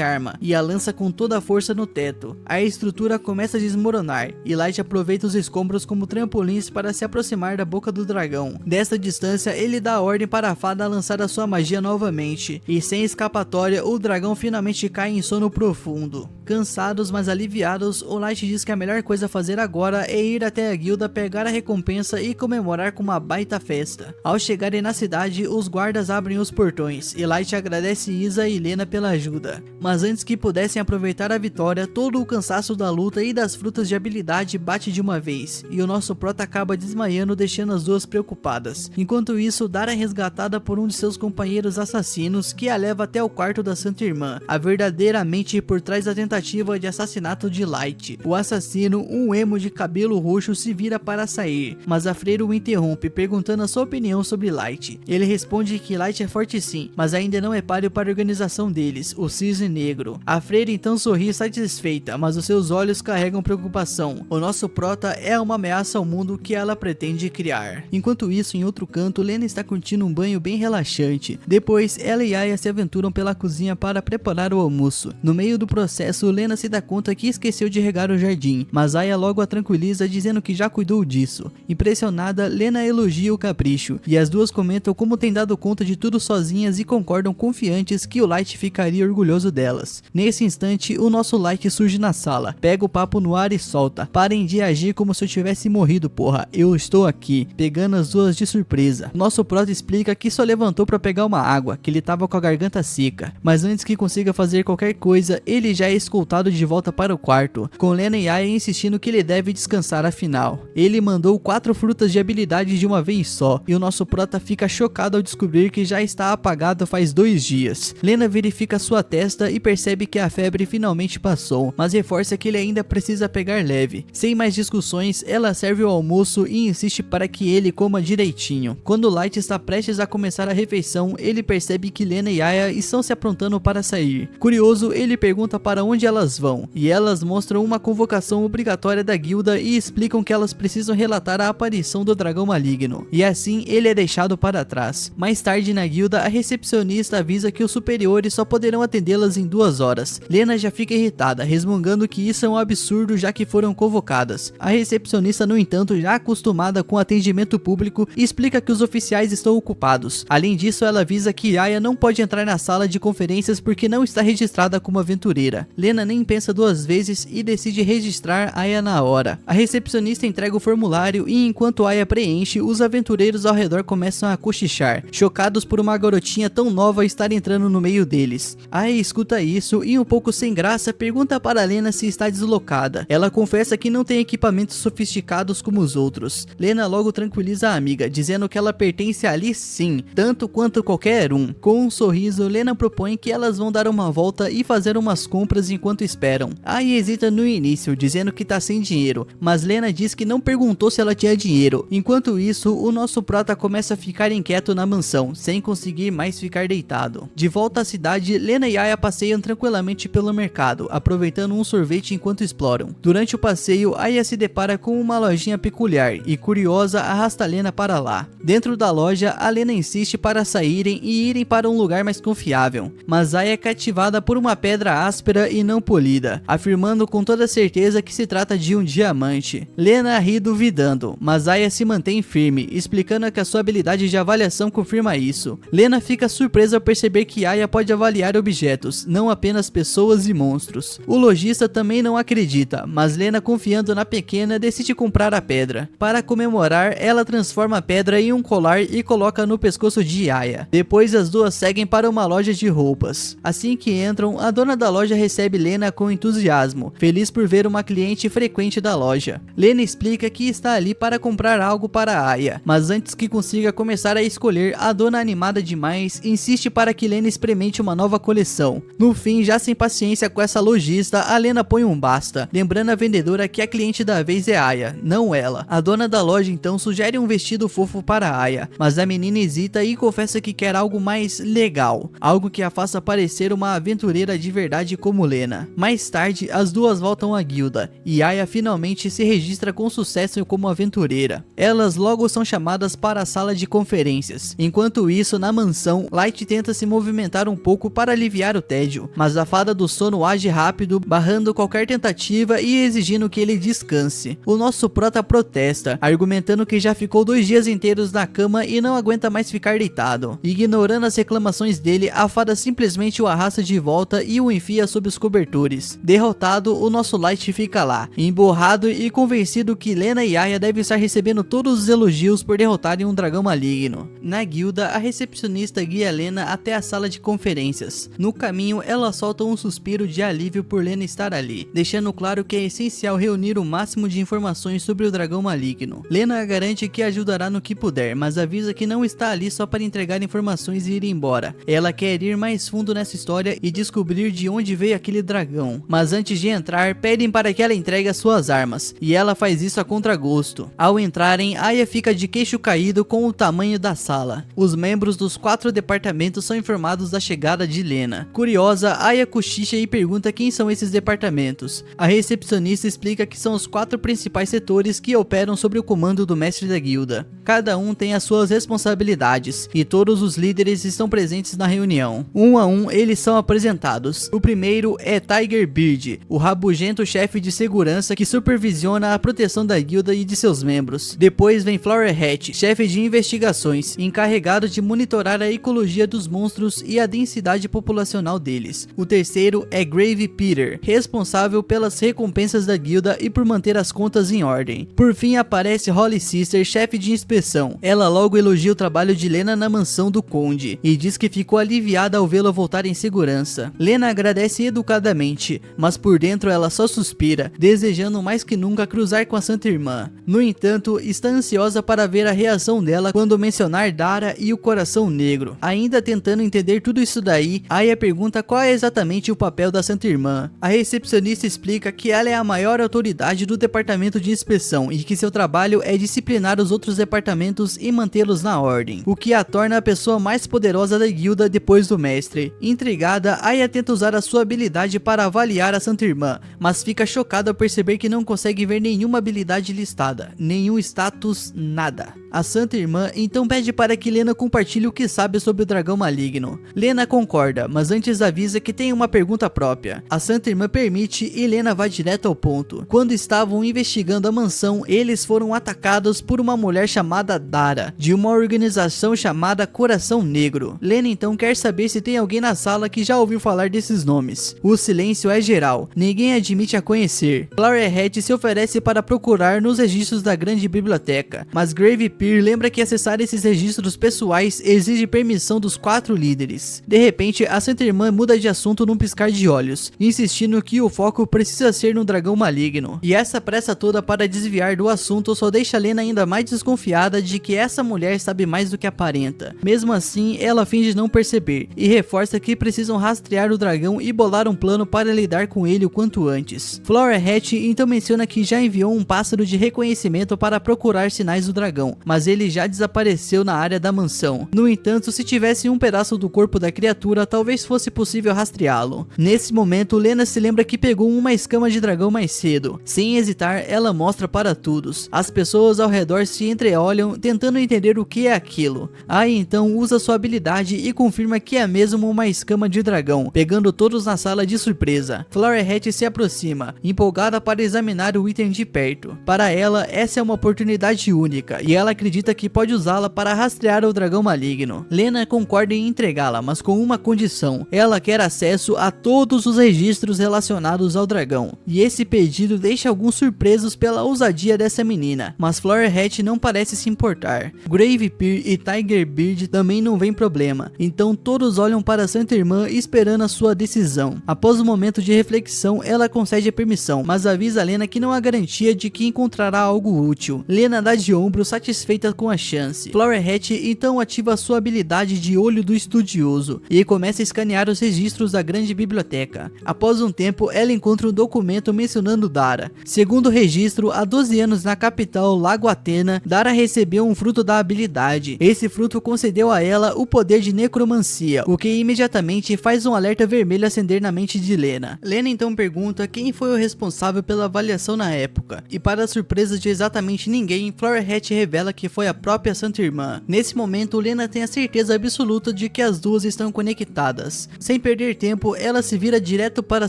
Arma, e a lança com toda a força no teto. A estrutura começa a desmoronar, e Light aproveita os escombros como trampolins para se aproximar da boca do dragão. Desta distância, ele dá a ordem para a fada lançar a sua magia novamente, e sem escapatória, o dragão finalmente cai em sono profundo. Cansados, mas aliviados, o Light diz que a melhor coisa a fazer agora é ir até a guilda, pegar a recompensa e comemorar com uma baita festa. Ao chegarem na cidade, os guardas abrem os portões, e Light agradece Isa e Lena pela ajuda. Mas antes que pudessem aproveitar a vitória, todo o cansaço da luta e das frutas de habilidade bate de uma vez, e o nosso prota acaba desmaiando, deixando as duas preocupadas. Enquanto isso, Dara é resgatada por um de seus companheiros assassinos, que a leva até o quarto da Santa Irmã, a verdadeira mente por trás da tentativa de assassinato de Light. O assassino, um emo de cabelo roxo, se vira para sair, mas a freira o interrompe, perguntando a sua opinião sobre Light. Ele responde que Light é forte sim, mas ainda não é páreo para a organização deles, o Cisne Negro. A freira então sorri satisfeita, mas os seus olhos carregam preocupação. O nosso prota é uma ameaça ao mundo que ela pretende criar. Enquanto isso, em outro canto, Lena está curtindo um banho bem relaxante. Depois, ela e Aya se aventuram pela cozinha para preparar o almoço. No meio do processo, Lena se dá conta que esqueceu de regar o jardim, mas Aya logo a tranquiliza, dizendo que já cuidou disso. Impressionada, Lena elogia o capricho, e as duas comentam como tem dado conta de tudo sozinhas e concordam confiantes que o Light ficaria orgulhoso delas. Nesse instante, o nosso Light surge na sala, pega o papo no ar e solta: parem de agir como se eu tivesse morrido, porra, eu estou aqui, pegando as duas de surpresa. Nosso prota explica que só levantou para pegar uma água, que ele tava com a garganta seca, mas antes que consiga fazer qualquer coisa, ele já é escoltado de volta para o quarto, com Lena e Aya insistindo que ele deve descansar afinal. Ele mandou 4 frutas de habilidade de uma vez só, e o nosso prota fica chocado ao descobrir que já está apagado faz 2 dias. Lena verifica sua testa e percebe que a febre finalmente passou, mas reforça que ele ainda precisa pegar leve. Sem mais discussões, ela serve o almoço e insiste para que ele coma direitinho. Quando Light está prestes a começar a refeição, ele percebe que Lena e Aya estão se aprontando para sair. Curioso, ele pergunta para onde elas vão, e elas mostram uma convocação obrigatória da guilda e explicam que elas precisam relatar a aparição do dragão maligno, e assim ele é deixado para trás. Mais tarde na guilda, a recepcionista avisa que os superiores só poderão atendê-las em 2 horas. Lena já fica irritada, resmungando que isso é um absurdo já que foram convocadas. A recepcionista, no entanto, já acostumada com atendimento público, explica que os oficiais estão ocupados. Além disso, ela avisa que Aya não pode entrar na sala de conferências porque não está registrada como aventureira. Lena nem pensa 2 vezes e decide registrar Aya na hora. A recepcionista entrega o formulário e enquanto Aya preenche, os aventureiros ao redor começam a cochichar, chocados por uma garotinha tão nova estar entrando no meio deles. Aya escuta isso e, um pouco sem graça, pergunta para Lena se está deslocada. Ela confessa que não tem equipamentos sofisticados como os outros. Lena logo tranquiliza a amiga, dizendo que ela pertence ali sim, tanto quanto qualquer um. Com um sorriso, Lena propõe que elas vão dar uma volta e fazer umas compras enquanto esperam. Aya hesita no início, dizendo que tá sem dinheiro, mas Lena diz que não perguntou se ela tinha dinheiro. Enquanto isso, o nosso prota começa a ficar inquieto na mansão, sem conseguir mais ficar deitado. De volta à cidade, Lena e Aya passeiam tranquilamente pelo mercado, aproveitando um sorvete enquanto exploram. Durante o passeio, Aya se depara com uma lojinha peculiar e, curiosa, arrasta Lena para lá. Dentro da loja, a Lena insiste para saírem e irem para um lugar mais confiável, mas Aya é cativada por uma pedra áspera e não polida, afirmando com toda certeza que se trata de um diamante. Lena ri duvidando, mas Aya se mantém firme, explicando que a sua habilidade de avaliação confirma isso. Lena fica surpresa ao perceber que Aya pode avaliar objetos, não apenas pessoas e monstros. O lojista também não acredita, mas Lena, confiando na pequena, decide comprar a pedra. Para comemorar, ela transforma a pedra em um colar e coloca no pescoço de Aya. Depois as duas seguem para uma loja de roupas. Assim que entram, a dona da loja recebe Lena com entusiasmo, feliz por ver uma cliente frequente da loja. Lena explica que está ali para comprar algo para Aya, mas antes que consiga começar a escolher, a dona, animada demais, insiste para que Lena experimente uma nova coleção. No fim, já sem paciência com essa lojista, a Lena põe um basta, lembrando a vendedora que a cliente da vez é Aya, não ela. A dona da loja então sugere um vestido fofo para Aya, mas a menina hesita e confessa que quer algo mais legal, algo que a faça parecer uma aventureira de verdade como Lena. Mais tarde, as duas voltam à guilda, e Aya finalmente se registra com sucesso como aventureira. Elas logo são chamadas para a sala de conferências. Enquanto isso, na mansão, Light tenta se movimentar um pouco para aliviar o tédio, mas a fada do sono age rápido, barrando qualquer tentativa e exigindo que ele descanse. O nosso prota protesta, argumentando que já ficou 2 dias inteiros na cama e não aguenta mais ficar deitado. Ignorando as reclamações dele, a fada simplesmente o arrasta de volta e o enfia sob os cobertores. Derrotado, o nosso Light fica lá, emborrado e convencido que Lena e Aya devem estar recebendo todos os elogios por derrotarem um dragão maligno. Na guilda, a recepcionista guia Lena até a sala de conferências. No caminho, ela solta um suspiro de alívio por Lena estar ali, deixando claro que é essencial reunir o máximo de informações sobre o dragão maligno. Lena garante que ajudará no que puder, mas avisa que não está ali só para entregar informações e ir embora. Ela quer ir mais fundo nessa história e descobrir de onde veio aquele dragão. Mas antes de entrar, pedem para que ela entregue as suas armas, e ela faz isso a contragosto. Ao entrarem, Aya fica de queixo caído com o tamanho da sala. Os membros dos 4 departamentos são informados da chegada de Lena. Curiosa, Aya cochicha e pergunta quem são esses departamentos. A recepcionista explica que são os 4 principais setores que operam sob o comando do mestre da guilda. Cada um tem as suas responsabilidades, e todos os líderes estão presentes na reunião. Um a um, eles são apresentados. O primeiro é Tiger Beard, o rabugento chefe de segurança que supervisiona a proteção da guilda e de seus membros. Depois vem Flower Hat, chefe de investigações, encarregado de monitorar a ecologia dos monstros e a densidade populacional deles. O terceiro é Grave Peter, responsável pelas recompensas da guilda e por manter as contas em ordem. Por fim aparece Holly Sister, chefe de inspeção. Ela logo elogia o trabalho de Lena na mansão do conde e diz que ficou aliviada ao vê-la voltar em segurança. Lena agradece educadamente, mas por dentro ela só suspira, desejando mais que nunca cruzar com a Santa Irmã. No entanto, está ansiosa para ver a reação dela quando mencionar Dara e o Coração Negro. Ainda tentando entender tudo isso daí, Aya pergunta qual é exatamente o papel da Santa Irmã. A recepcionista explica que ela é a maior autoridade do departamento de inspeção e que seu trabalho é disciplinar os outros departamentos departamentos e mantê-los na ordem, o que a torna a pessoa mais poderosa da guilda depois do mestre. Intrigada, Aya tenta usar a sua habilidade para avaliar a Santa Irmã, mas fica chocada ao perceber que não consegue ver nenhuma habilidade listada, nenhum status, nada. A Santa Irmã então pede para que Lena compartilhe o que sabe sobre o dragão maligno. Lena concorda, mas antes avisa que tem uma pergunta própria. A Santa Irmã permite e Lena vai direto ao ponto. Quando estavam investigando a mansão, eles foram atacados por uma mulher chamada Dara, de uma organização chamada Coração Negro. Lena então quer saber se tem alguém na sala que já ouviu falar desses nomes. O silêncio é geral, ninguém admite a conhecer. Flowerhead se oferece para procurar nos registros da grande biblioteca, mas Gravepear lembra que acessar esses registros pessoais exige permissão dos 4 líderes. De repente, a Santa Irmã muda de assunto num piscar de olhos, insistindo que o foco precisa ser no dragão maligno. E essa pressa toda para desviar do assunto só deixa Lena ainda mais desconfiada de que essa mulher sabe mais do que aparenta. Mesmo assim, ela finge não perceber, e reforça que precisam rastrear o dragão e bolar um plano para lidar com ele o quanto antes. Flowerhead então menciona que já enviou um pássaro de reconhecimento para procurar sinais do dragão, mas ele já desapareceu na área da mansão. No entanto, se tivesse um pedaço do corpo da criatura, talvez fosse possível rastreá-lo. Nesse momento, Lena se lembra que pegou uma escama de dragão mais cedo. Sem hesitar, ela mostra para todos. As pessoas ao redor se entreolham, tentando entender o que é aquilo. Aí então usa sua habilidade e confirma que é mesmo uma escama de dragão, pegando todos na sala de surpresa. Flowerhead se aproxima, empolgada para examinar o item de perto. Para ela, essa é uma oportunidade única, e ela acredita que pode usá-la para rastrear o dragão maligno. Lena concorda em entregá-la, mas com uma condição. Ela quer acesso a todos os registros relacionados ao dragão. E esse pedido deixa alguns surpresos pela ousadia dessa menina, mas Flowerhead não parece se importar. Gravepear e Tigerbeard também não vem problema, então todos olham para Santa Irmã esperando a sua decisão. Após um momento de reflexão, ela concede a permissão, mas avisa Lena que não há garantia de que encontrará algo útil. Lena dá de ombro satisfeita com a chance. Flowerhead então ativa sua habilidade de olho do estudioso e começa a escanear os registros da grande biblioteca. Após um tempo, ela encontra um documento mencionando Dara. Segundo o registro, há 12 anos na capital Lago Athena, Dara recebeu um fruto da habilidade. Esse fruto concedeu a ela o poder de necromancia, o que imediatamente faz um alerta vermelho acender na mente de Lena. Lena então pergunta quem foi o responsável pela avaliação na época, e para a surpresa de exatamente ninguém, Flowerhead revela que foi a própria Santa Irmã. Nesse momento, Lena tem a certeza absoluta de que as duas estão conectadas. Sem perder tempo, ela se vira direto para a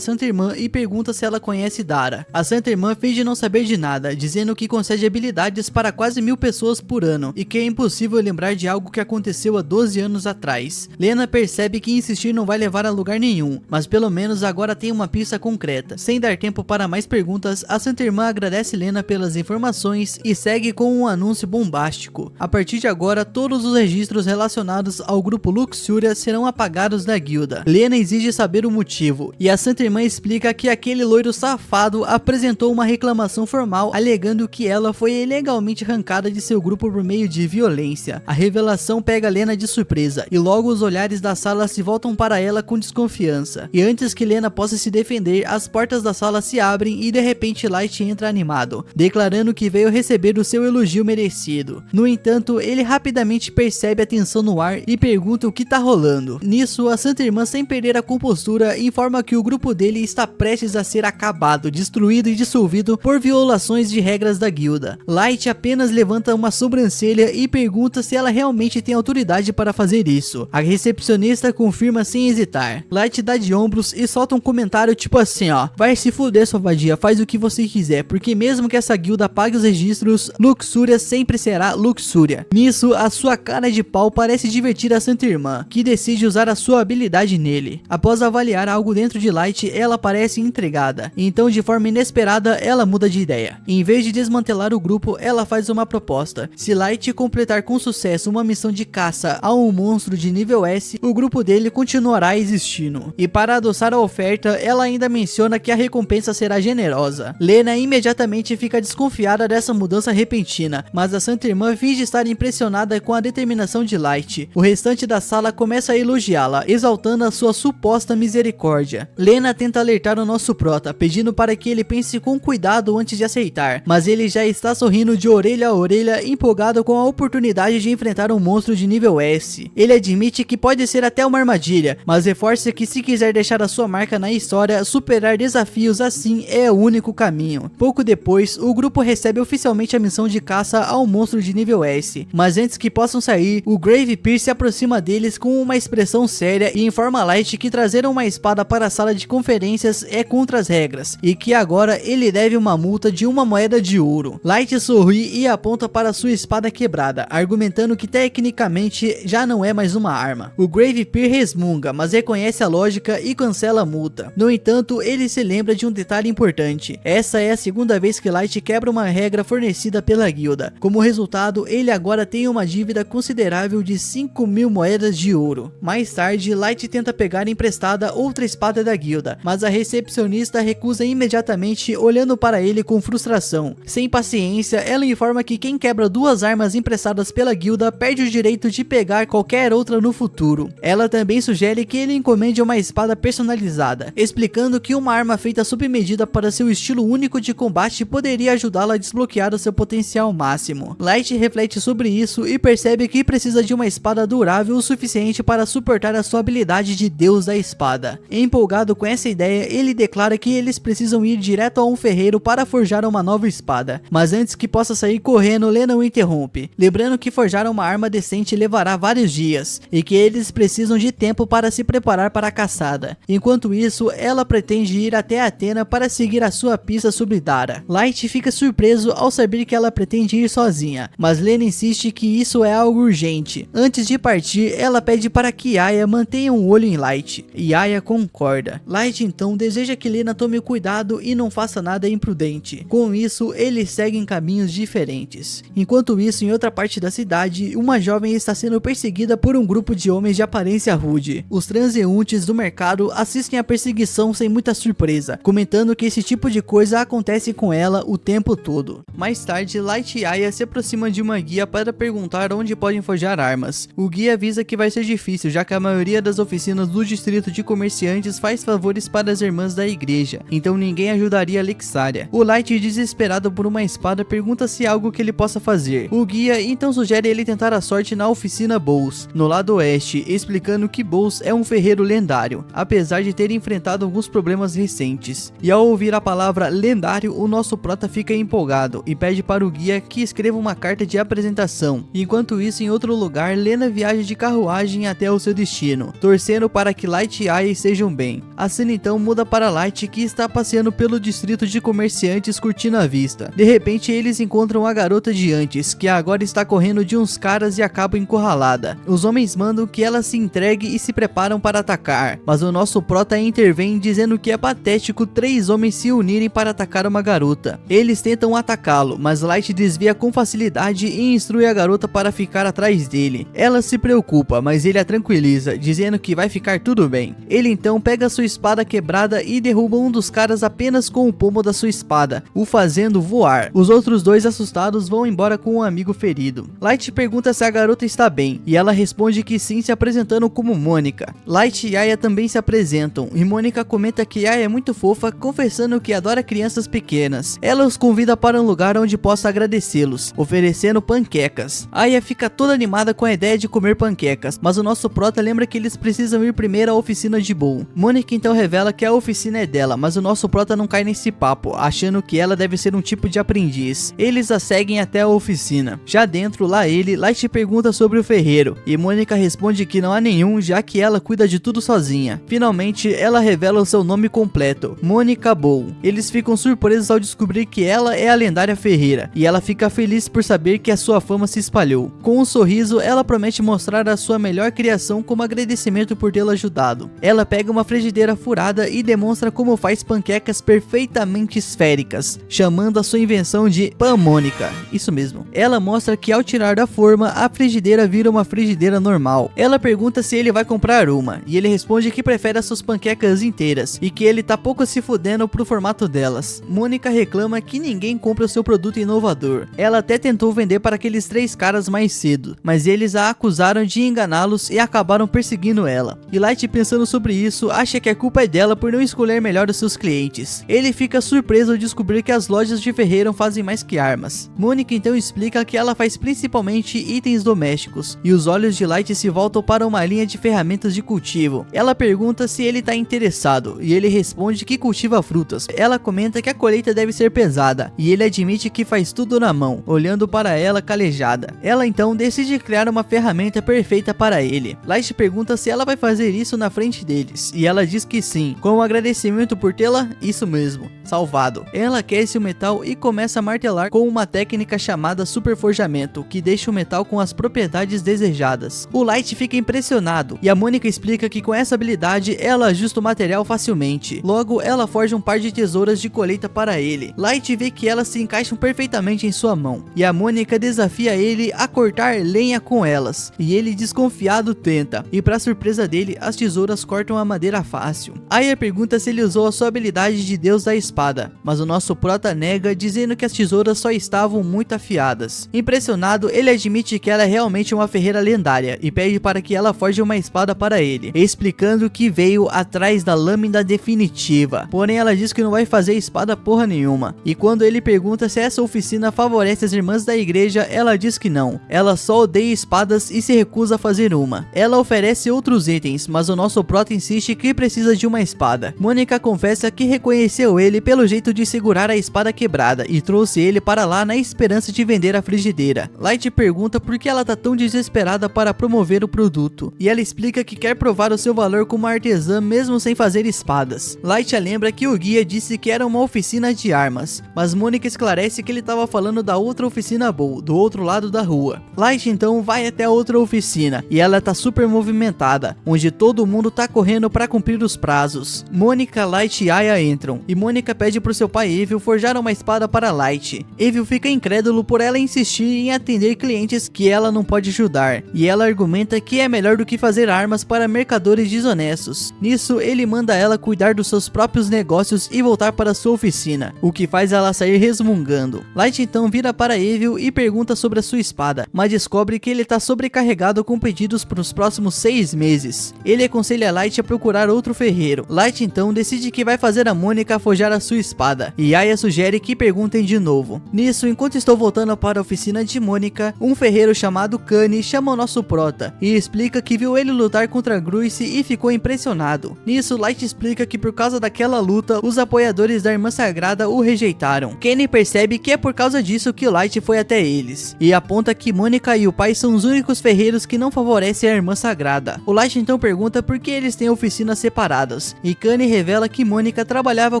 Santa Irmã e pergunta se ela conhece Dara. A Santa Irmã finge não saber de nada, dizendo que concede habilidades para quase 1000 pessoas por ano, e que é impossível lembrar de algo que aconteceu há 12 anos atrás. Lena percebe que insistir não vai levar a lugar nenhum, mas pelo menos agora tem uma pista concreta. Sem dar tempo para mais perguntas, a Santa Irmã agradece Lena pelas informações e segue com um anúncio bombástico. A partir de agora, todos os registros relacionados ao grupo Luxúria serão apagados da guilda. Lena exige saber o motivo, e a Santa Irmã explica que aquele loiro safado apresentou uma reclamação formal alegando que ela foi ilegalmente arrancada de seu grupo por meio de violência. A revelação pega Lena de surpresa, e logo os olhares da sala se voltam para ela com desconfiança. E antes que Lena possa se defender, as portas da sala se abrem e de repente Light entra animado, declarando que veio receber o seu elogio merecido. No entanto, ele rapidamente percebe a tensão no ar e pergunta o que tá rolando. Nisso, a Santa Irmã, sem perder a compostura, informa que o grupo dele está prestes a ser acabado, destruído e dissolvido por violações de regras da guilda. Light apenas levanta uma sobrancelha e pergunta se ela realmente tem autoridade para fazer isso. A recepcionista confirma sem hesitar. Light dá de ombros e solta um comentário tipo assim, ó: vai se fuder, sua vadia, faz o que você quiser, porque mesmo que essa guilda apague os registros, Luxúria sempre será Luxúria. Nisso, a sua cara de pau parece divertir a Santa Irmã, que decide usar a sua habilidade nele. Após avaliar algo dentro de Light, ela parece intrigada, então de forma inesperada ela muda de ideia. Em vez de desmantelar o grupo, ela faz uma proposta: se Light completar com sucesso uma missão de caça a um monstro de nível S, o grupo dele continuará existindo. E para adoçar a oferta, ela ainda menciona que a recompensa será generosa. Lena imediatamente fica desconfiada dessa mudança repentina, mas a Santa Irmã finge estar impressionada com a determinação de Light. O restante da sala começa a elogiá-la, exaltando a sua suposta misericórdia. Lena tenta alertar o nosso prota, pedindo para que ele pense com cuidado antes de aceitar, mas ele já está sorrindo de orelha a orelha empolgado com a oportunidade de enfrentar um monstro de nível S. Ele admite que pode ser até uma armadilha, mas reforça que se quiser deixar a sua marca na história, superar desafios assim é o único caminho. Pouco depois, o grupo recebe oficialmente a missão de caça ao monstro de nível S, mas antes que possam sair, o Gravepear se aproxima deles com uma expressão séria e informa a Light que trazer uma espada para a sala de conferências é contra as regras, e que agora ele deve uma multa de 1 moeda de ouro. Light sorri e aponta para sua espada quebrada, argumentando que tecnicamente já não é mais uma arma. O Gravepear resmunga, mas reconhece a lógica e cancela a multa. No entanto, ele se lembra de um detalhe importante. Essa é a segunda vez que Light quebra uma regra fornecida pela guilda. Como resultado, ele agora tem uma dívida considerável de 5.000 moedas de ouro. Mais tarde, Light tenta pegar emprestada outra espada da guilda, mas a recepcionista recusa imediatamente, olhando para ele com frustração. Sem paciência, ela informa que quem quebra 2 armas emprestadas pela guilda perde o direito de pegar qualquer outra no futuro. Ela também sugere que ele encomende uma espada personalizada, explicando que uma arma feita sob medida para seu estilo único de combate poderia ajudá-la a desbloquear o seu potencial máximo. Light reflete sobre isso e percebe que precisa de uma espada durável o suficiente para suportar a sua habilidade de Deus da Espada. Empolgado com essa ideia, ele declara que eles precisam ir direto a um ferreiro para forjar uma nova espada, mas antes que possa sair correndo, Lena o interrompe, lembrando que forjar uma arma decente levará vários dias, e que eles precisam de tempo para se preparar para a caçada. Enquanto isso, ela pretende ir até Athena para seguir a sua pista sobre Dara. Light fica surpreso ao saber que ela pretende ir sozinha, mas Lena insiste que isso é algo urgente. Antes de partir, ela pede para que Aya mantenha um olho em Light, e Aya concorda. Light então deseja que Lena tome cuidado e não faça nada imprudente. Com isso, eles seguem caminhos diferentes. Enquanto isso, em outra parte da cidade, uma jovem está sendo perseguida por um grupo de homens de aparência rude. Os transeuntes do mercado assistem à perseguição sem muita surpresa, comentando que esse tipo de coisa acontece com ela o tempo todo. Mais tarde, Light e Aya se aproximam de uma guia para perguntar onde podem forjar armas. O guia avisa que vai ser difícil, já que a maioria das oficinas do distrito de comerciantes faz favores para as irmãs da igreja, então ninguém ajudaria Lexaria. O Light, desesperado por uma espada, pergunta se há algo que ele possa fazer. O guia então sugere ele tentar a sorte na oficina Bowles, no lado oeste, explicando que Bowles é um ferreiro lendário, apesar de ter enfrentado alguns problemas recentes. E ao ouvir a palavra lendário, o nosso prota fica empolgado e pede para o guia que escreva uma carta de apresentação. Enquanto isso, em outro lugar, Lena viaja de carruagem até o seu destino, torcendo para que Light e Aya estejam bem. A cena então muda para Light, que está passeando pelo distrito de comerciantes curtindo a vista. De repente, eles encontram a garota de antes, que agora está correndo de uns caras e acaba encurralada. Os homens mandam que ela se entregue e se preparam para atacar, mas o nosso prota intervém dizendo que é patético 3 homens se unirem para atacar uma garota. Eles tentam atacá-lo, mas Light desvia com facilidade e instrui a garota para ficar atrás dele. Ela se preocupa, mas ele a tranquiliza, dizendo que vai ficar tudo bem. Ele então pega sua espada quebrada e derruba um dos caras apenas com o pomo da sua espada, o fazendo voar. Os outros 2 assustados vão embora com um amigo ferido. Light pergunta se a garota está bem, e ela responde que sim, se apresentando como Mônica. Light e Aya também se apresentam, e Mônica comenta que Aya é muito fofa, confessando que adora crianças pequenas. Ela os convida para um lugar onde possa agradecê-los, oferecendo panquecas. Aya fica toda animada com a ideia de comer panquecas, mas o nosso prota lembra que eles precisam ir primeiro à oficina de Bowl. Mônica então revela que a oficina é dela, mas o nosso prota não cai nesse papo, achando que ela deve ser um tipo de aprendiz. Eles a seguem até a oficina. Já dentro, lá ele, Light pergunta sobre o ferreiro, e Mônica responde que não há nenhum, já que ela cuida de tudo sozinha. Finalmente, ela revela o seu nome completo, Mônica Bowl. Eles ficam surpresos ao descobrir que ela é a lendária ferreira, e ela fica feliz por saber que a sua fama se espalhou. Com um sorriso, ela promete mostrar a sua melhor criação como agradecimento por tê-la ajudado. Ela pega uma frigideira furada e demonstra como faz panquecas perfeitamente esféricas, chamando a sua invenção de Pan-Mônica. Isso mesmo. Ela mostra que ao tirar da forma, a frigideira vira uma frigideira normal. Ela pergunta se ele vai comprar uma, e ele responde que prefere as suas panquecas inteiras, e que ele tá pouco se fudendo pro formato delas. Mônica reclama que ninguém compra o seu produto inovador. Ela até tentou vender para aqueles 3 caras mais cedo, mas eles a acusaram de enganá-los e acabaram perseguindo ela. E Light, pensando sobre isso, acha que a culpa é dela por não escolher melhor os seus clientes. Ele fica surpreso ao descobrir que as lojas de ferreiro fazem mais que armas. Mônica então então explica que ela faz principalmente itens domésticos, e os olhos de Light se voltam para uma linha de ferramentas de cultivo. Ela pergunta se ele está interessado, e ele responde que cultiva frutas. Ela comenta que a colheita deve ser pesada, e ele admite que faz tudo na mão, olhando para ela calejada. Ela então decide criar uma ferramenta perfeita para ele. Light pergunta se ela vai fazer isso na frente deles, e ela diz que sim, como agradecimento por tê-la, isso mesmo, salvado. Ela aquece o metal e começa a martelar com uma técnica chamada superforjamento, que deixa o metal com as propriedades desejadas. O Light fica impressionado, e a Mônica explica que com essa habilidade ela ajusta o material facilmente. Logo, ela forja um par de tesouras de colheita para ele. Light vê que elas se encaixam perfeitamente em sua mão, e a Mônica desafia ele a cortar lenha com elas, e ele desconfiado tenta, e para surpresa dele, as tesouras cortam a madeira fácil. Aya pergunta se ele usou a sua habilidade de Deus da Espada, mas o nosso prota nega, dizendo que as tesouras só estavam muito afiadas. Impressionado, ele admite que ela é realmente uma ferreira lendária, e pede para que ela forje uma espada para ele, explicando que veio atrás da lâmina definitiva. Porém, ela diz que não vai fazer espada porra nenhuma, e quando ele pergunta se essa oficina favorece as irmãs da igreja, ela diz que não. Ela só odeia espadas e se recusa a fazer uma. Ela oferece outros itens, mas o nosso prota insiste que precisa de uma espada. Mônica confessa que reconheceu ele pelo jeito de segurar a espada quebrada e trouxe ele para lá na esperança de vender a frigideira. Light pergunta por que ela tá tão desesperada para promover o produto, e ela explica que quer provar o seu valor como artesã mesmo sem fazer espadas. Light lembra que o guia disse que era uma oficina de armas, mas Mônica esclarece que ele estava falando da outra oficina Bow, do outro lado da rua. Light então vai até a outra oficina, e ela tá super movimentada, onde todo mundo tá correndo para cumprir os prazos. Mônica, Light e Aya entram, e Mônica pede pro seu pai Evil forjar uma espada para Light. Evil fica incrédulo por ela insistir em atender clientes que ela não pode ajudar, e ela argumenta que é melhor do que fazer armas para mercadores desonestos. Nisso, ele manda ela cuidar dos seus próprios negócios e voltar para sua oficina, o que faz ela sair resmungando. Light então vira para Evil e pergunta sobre a sua espada, mas descobre que ele está sobrecarregado com pedidos para os próximos 6 meses. Ele aconselha Light a procurar outro ferreiro. Light então decide que vai fazer a Mônica forjar a sua espada, e Aya sugere que perguntem de novo. Nisso, enquanto estou voltando para a oficina de Mônica, um ferreiro chamado Kanye chama o nosso prota e explica que viu ele lutar contra Gruice e ficou impressionado. Nisso, Light explica que por causa daquela luta, os apoiadores da Irmã Sagrada o rejeitaram. Kanye percebe que é por causa disso que o Light foi até eles, e aponta que Mônica e o pai são os únicos ferreiros que não favorecem a Irmã Sagrada. O Light então pergunta por que eles têm oficinas separadas, e Kanye revela que Mônica trabalhava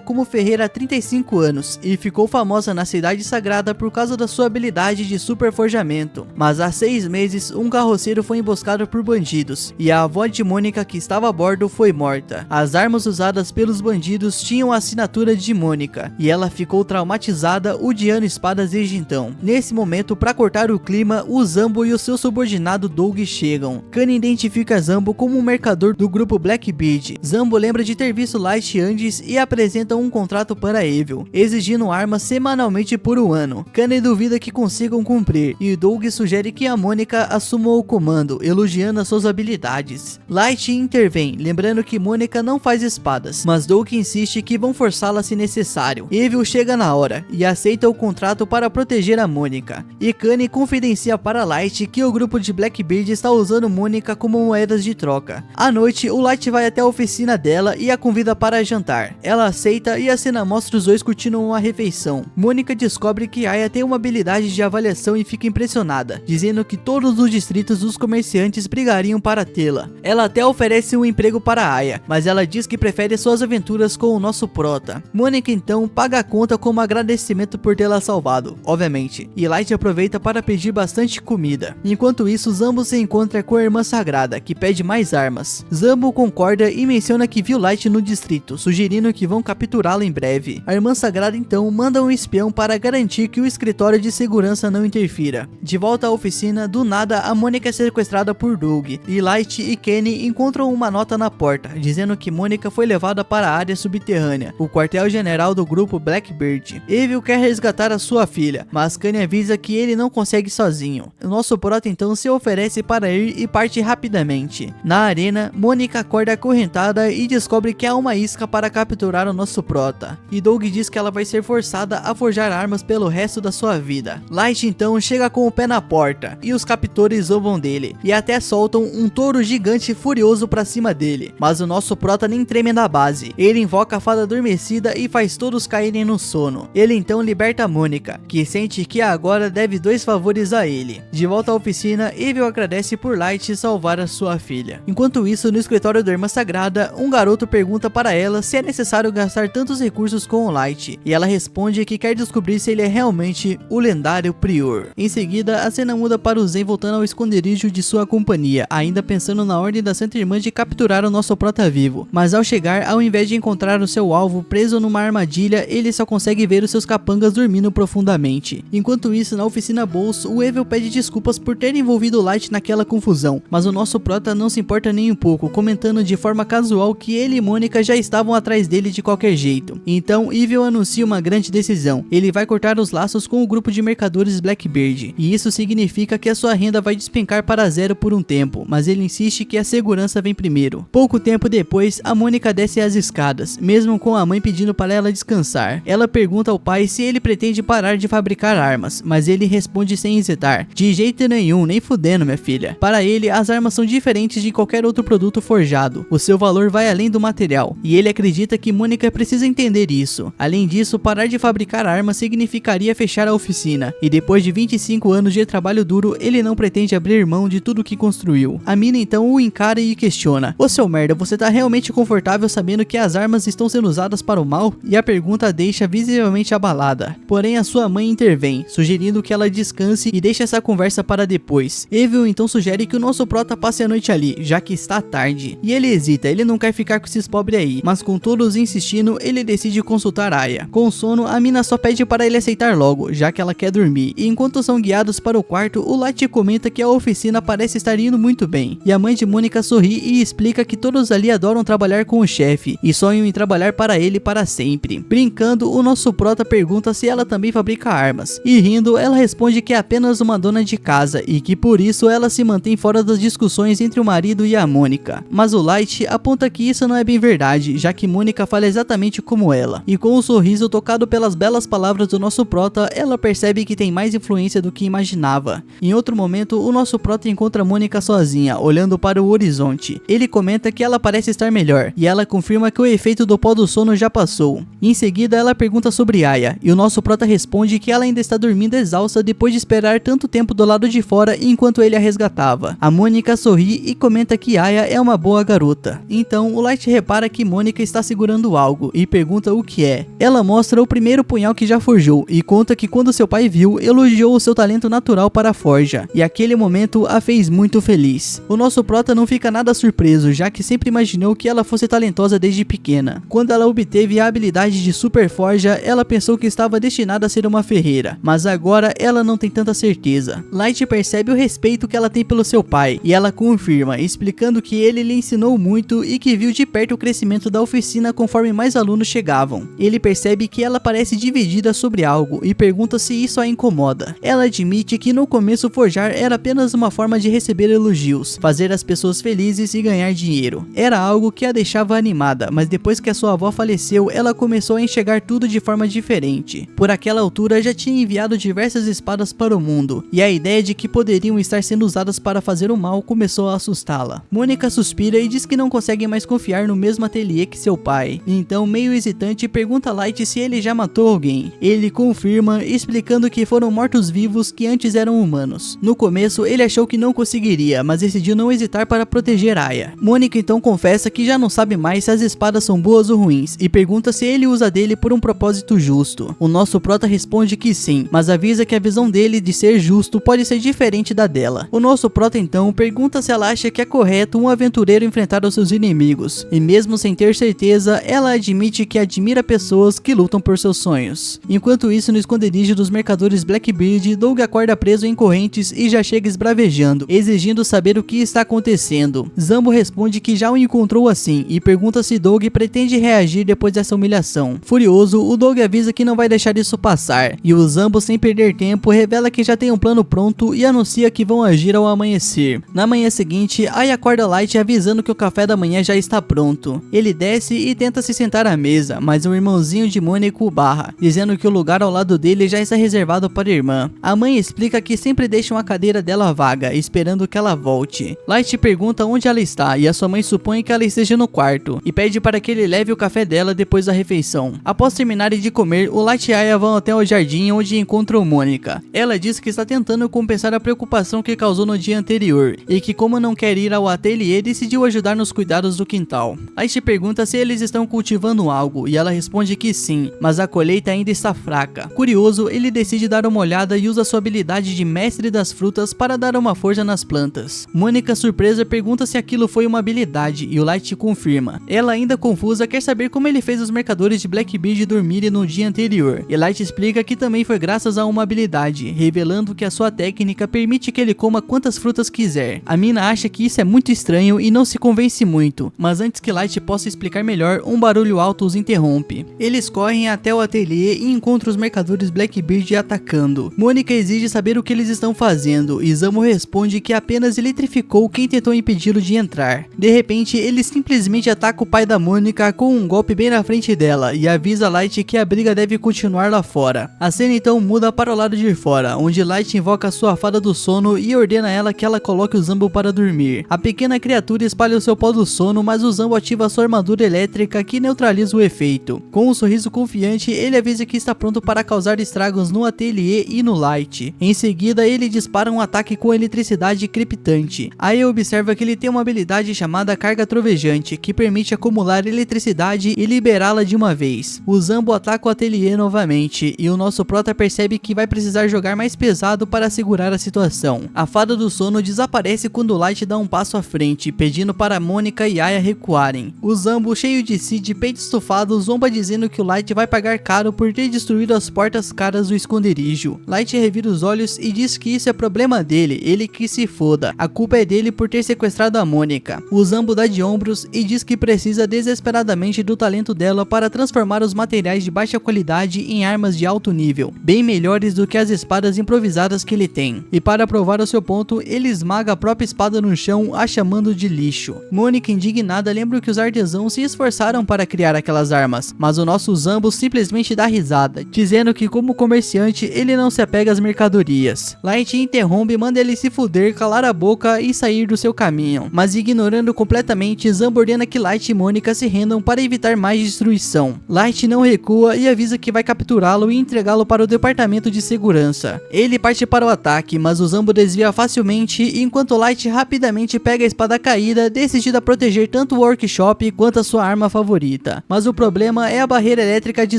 como ferreira há 35 anos, e ficou famosa na Cidade Sagrada por causa da sua habilidade de superforjamento. Mas há 6 meses, um carroceiro foi emboscado por bandidos, e a avó de Mônica que estava a bordo foi morta. As armas usadas pelos bandidos tinham a assinatura de Mônica, e ela ficou traumatizada, odiando espadas desde então. Nesse momento, para cortar o clima, o Zambo e o seu subordinado Doug chegam. Kanye identifica Zambo como um mercador do grupo Blackbeard. Zambo lembra de ter visto Light antes e apresenta um contrato para Evil, exigindo armas semanalmente por um ano. Kanye duvida que consigam cumprir, e Doug sugere que a Mônica assuma o comando, elogiando as suas habilidades. Light intervém, lembrando que Mônica não faz espadas, mas Doug insiste que vão forçá-la se necessário. Evil chega na hora e aceita o contrato para proteger a Mônica, e Kanye confidencia para Light que o grupo de Blackbeard está usando Mônica como moedas de troca. À noite, o Light vai até a oficina dela e a convida para jantar. Ela aceita e a cena mostra os dois curtindo uma refeição. Mônica descobre que Aya tem uma habilidade de avaliação e fica impressionada, dizendo que todos os distritos dos comerciantes brigariam para tê-la. Ela até oferece um emprego para Aya, mas ela diz que prefere suas aventuras com o nosso prota. Mônica então paga a conta como agradecimento por tê-la salvado, obviamente, e Light aproveita para pedir bastante comida. Enquanto isso, Zambo se encontra com a Irmã Sagrada, que pede mais armas. Zambo concorda e menciona que viu Light no distrito, sugerindo que vão capturá-lo em breve. A Irmã Sagrada então manda um espião para garantir que o escritório de segurança não interfira. De volta à oficina, do nada a Mônica é sequestrada por Doug, e Light e Kanye encontram uma nota na porta, dizendo que Mônica foi levada para a área subterrânea, o quartel-general do grupo Blackbeard. Evil quer resgatar a sua filha, mas Kanye avisa que ele não consegue sozinho. O nosso prota então se oferece para ir e parte rapidamente. Na arena, Mônica acorda acorrentada e descobre que há uma isca para capturar o nosso prota, e Doug diz que ela vai ser forçada a forjar armas pelo resto da sua vida. vida. Light então chega com o pé na porta e os captores zombam dele e até soltam um touro gigante furioso pra cima dele, mas o nosso prota nem treme na base. Ele invoca a fada adormecida e faz todos caírem no sono. Ele então liberta a Mônica, que sente que agora deve 2 favores a ele. De volta à oficina, Evil agradece por Light salvar a sua filha. Enquanto isso, no escritório da Irmã Sagrada, um garoto pergunta para ela se é necessário gastar tantos recursos com o Light, e ela responde que quer descobrir se ele é realmente o lendário Prior. Em seguida, a cena muda para o Zen voltando ao esconderijo de sua companhia, ainda pensando na ordem da Santa Irmã de capturar o nosso prota vivo. Mas ao chegar, ao invés de encontrar o seu alvo preso numa armadilha, ele só consegue ver os seus capangas dormindo profundamente. Enquanto isso, na oficina Bulls, o Evil pede desculpas por ter envolvido o Light naquela confusão, mas o nosso prota não se importa nem um pouco, comentando de forma casual que ele e Mônica já estavam atrás dele de qualquer jeito. Então, Evil anuncia uma grande decisão. Ele vai cortar os laços com o grupo de mercadores Blackbeard, e isso significa que a sua renda vai despencar para 0 por um tempo, mas ele insiste que a segurança vem primeiro. Pouco tempo depois, a Mônica desce as escadas, mesmo com a mãe pedindo para ela descansar. Ela pergunta ao pai se ele pretende parar de fabricar armas, mas ele responde sem hesitar: de jeito nenhum, nem fudendo, minha filha. Para ele, as armas são diferentes de qualquer outro produto forjado. O seu valor vai além do material, e ele acredita que Mônica precisa entender isso. Além disso, parar de fabricar armas significaria fechar a oficina, e depois de 25 anos de trabalho duro, ele não pretende abrir mão de tudo que construiu. A mina então o encara e questiona: ô seu merda, você tá realmente confortável sabendo que as armas estão sendo usadas para o mal? E a pergunta deixa visivelmente abalada. Porém, a sua mãe intervém, sugerindo que ela descanse e deixe essa conversa para depois. Evil então sugere que o nosso prota passe a noite ali, já que está tarde. E ele hesita, ele não quer ficar com esses pobres aí, mas com todos insistindo, ele decide consultar Aya. Com sono, a mina só pede para ele aceitar logo, já que ela quer dormir. E enquanto são guiados para o quarto, o Light comenta que a oficina parece estar indo muito bem. E a mãe de Mônica sorri e explica que todos ali adoram trabalhar com o chefe e sonham em trabalhar para ele para sempre. Brincando, o nosso prota pergunta se ela também fabrica armas, e rindo, ela responde que é apenas uma dona de casa e que por isso ela se mantém fora das discussões entre o marido e a Mônica. Mas o Light aponta que isso não é bem verdade, já que Mônica fala exatamente como ela. E com um sorriso tocado pelas belas palavras do nosso prota, ela percebe que tem mais influência do que imaginava. Em outro momento, o nosso prota encontra Mônica sozinha, olhando para o horizonte. Ele comenta que ela parece estar melhor, e ela confirma que o efeito do pó do sono já passou. Em seguida, ela pergunta sobre Aya, e o nosso prota responde que ela ainda está dormindo exausta depois de esperar tanto tempo do lado de fora enquanto ele a resgatava. A Mônica sorri e comenta que Aya é uma boa garota. Então, o Light repara que Mônica está segurando algo e pergunta o que é. Ela mostra o primeiro punhal que já forjou e conta que quando seu pai viu, elogiou o seu talento natural para a forja, e aquele momento a fez muito feliz. O nosso prota não fica nada surpreso, já que sempre imaginou que ela fosse talentosa desde pequena. Quando ela obteve a habilidade de super forja, ela pensou que estava destinada a ser uma ferreira, mas agora ela não tem tanta certeza. Light percebe o respeito que ela tem pelo seu pai, e ela confirma, explicando que ele lhe ensinou muito e que viu de perto o crescimento da oficina conforme mais alunos chegavam. Ele percebe que ela parece dividida sobre algo e pergunta se isso a incomoda. Ela admite que no começo forjar era apenas uma forma de receber elogios, fazer as pessoas felizes e ganhar dinheiro. Era algo que a deixava animada, mas depois que a sua avó faleceu, ela começou a enxergar tudo de forma diferente. Por aquela altura já tinha enviado diversas espadas para o mundo, e a ideia de que poderiam estar sendo usadas para fazer o mal começou a assustá-la. Mônica suspira e diz que não consegue mais confiar no mesmo ateliê que seu pai. Então, meio hesitante, pergunta a Light se ele já matou alguém. Ele confirma, explicando que foram mortos-vivos que antes eram humanos. No começo, ele achou que não conseguiria, mas decidiu não hesitar para proteger Aya. Mônica então confessa que já não sabe mais se as espadas são boas ou ruins, e pergunta se ele usa dele por um propósito justo. O nosso prota responde que sim, mas avisa que a visão dele de ser justo pode ser diferente da dela. O nosso prota então pergunta se ela acha que é correto um aventureiro enfrentar os seus inimigos, e mesmo sem ter certeza, ela admite que admira pessoas que lutam por seus sonhos. Enquanto isso, no esconderijo dos mercadores Blackbeard, Doug acorda preso em correntes e já chega esbravejando, exigindo saber o que está acontecendo. Zambo responde que já o encontrou assim e pergunta se Doug pretende reagir depois dessa humilhação. Furioso, o Doug avisa que não vai deixar isso passar, e o Zambo, sem perder tempo, revela que já tem um plano pronto e anuncia que vão agir ao amanhecer. Na manhã seguinte, Aya acorda Light avisando que o café da manhã já está pronto. Ele desce e tenta se sentar à mesa, mas o irmãozinho de Mônica o barra, dizendo que o lugar ao lado dele já está reservado para a irmã. A mãe explica que sempre deixam a cadeira dela vaga, esperando que ela volte. Light pergunta onde ela está e a sua mãe supõe que ela esteja no quarto e pede para que ele leve o café dela depois da refeição. Após terminarem de comer, o Light e Aya vão até o jardim onde encontram Mônica. Ela diz que está tentando compensar a preocupação que causou no dia anterior e que, como não quer ir ao ateliê, decidiu ajudar nos cuidados do quintal. Light pergunta se eles estão cultivando algo e ela responde que sim, mas a colheita ainda está fraca. Curioso, ele decide dar uma olhada e usa sua habilidade de mestre das frutas para dar uma forja nas plantas. Mônica, surpresa, pergunta se aquilo foi uma habilidade e o Light confirma. Ela, ainda confusa, quer saber como ele fez os mercadores de Blackbeard dormirem no dia anterior, e Light explica que também foi graças a uma habilidade, revelando que a sua técnica permite que ele coma quantas frutas quiser. A mina acha que isso é muito estranho e não se convence muito, mas antes que Light possa explicar melhor, um barulho alto os interrompe. Eles correm até o ateliê e encontram os mercadores Blackbeard atacando. Mônica exige saber o que eles estão fazendo e Zamo responde que apenas eletrificou quem tentou impedi-lo de entrar. De repente, ele simplesmente ataca o pai da Mônica com um golpe bem na frente dela e avisa Light que a briga deve continuar lá fora. A cena então muda para o lado de fora, onde Light invoca a sua fada do sono e ordena a ela que ela coloque o Zambo para dormir. A pequena criatura espalha o seu pó do sono, mas o Zambo ativa sua armadura elétrica que neutraliza o efeito. Com um sorriso confiante, ele avisa que está pronto para causar estragos no ateliê e no Light. Em seguida, ele dispara um ataque com eletricidade crepitante. Aya observa que ele tem uma habilidade chamada carga trovejante, que permite acumular eletricidade e liberá-la de uma vez. O Zambo ataca o ateliê novamente, e o nosso prota percebe que vai precisar jogar mais pesado para segurar a situação. A fada do sono desaparece quando Light dá um passo à frente, pedindo para Mônica e Aya recuarem. O Zambo, cheio de si, de peito estufado, zomba dizendo que o Light vai pagar caro por ter destruído as portas caras do esconderijo. Light revira os olhos e diz que isso é problema dele, ele que se foda. A culpa é dele por ter sequestrado a Mônica. O Zambo dá de ombros e diz que precisa desesperadamente do talento dela para transformar os materiais de baixa qualidade em armas de alto nível, bem melhores do que as espadas improvisadas que ele tem. E para provar o seu ponto, ele esmaga a própria espada no chão, a chamando de lixo. Mônica, indignada, lembra que os artesãos se esforçaram para criar aquelas armas, mas o nosso Zambo simplesmente dá risada, dizendo que como comerciante ele não se apega às mercadorias. Light interrompe e manda ele se fuder, calar a boca e sair do seu caminho, mas ignorando completamente, Zambo ordena que Light e Mônica se rendam para evitar mais destruição. Light não recua e avisa que vai capturá-lo e entregá-lo para o departamento de segurança. Ele parte para o ataque, mas o Zambo desvia facilmente, enquanto Light rapidamente pega a espada caída, decidida a proteger tanto o workshop quanto a sua arma favorita. Mas o problema é a barreira elétrica de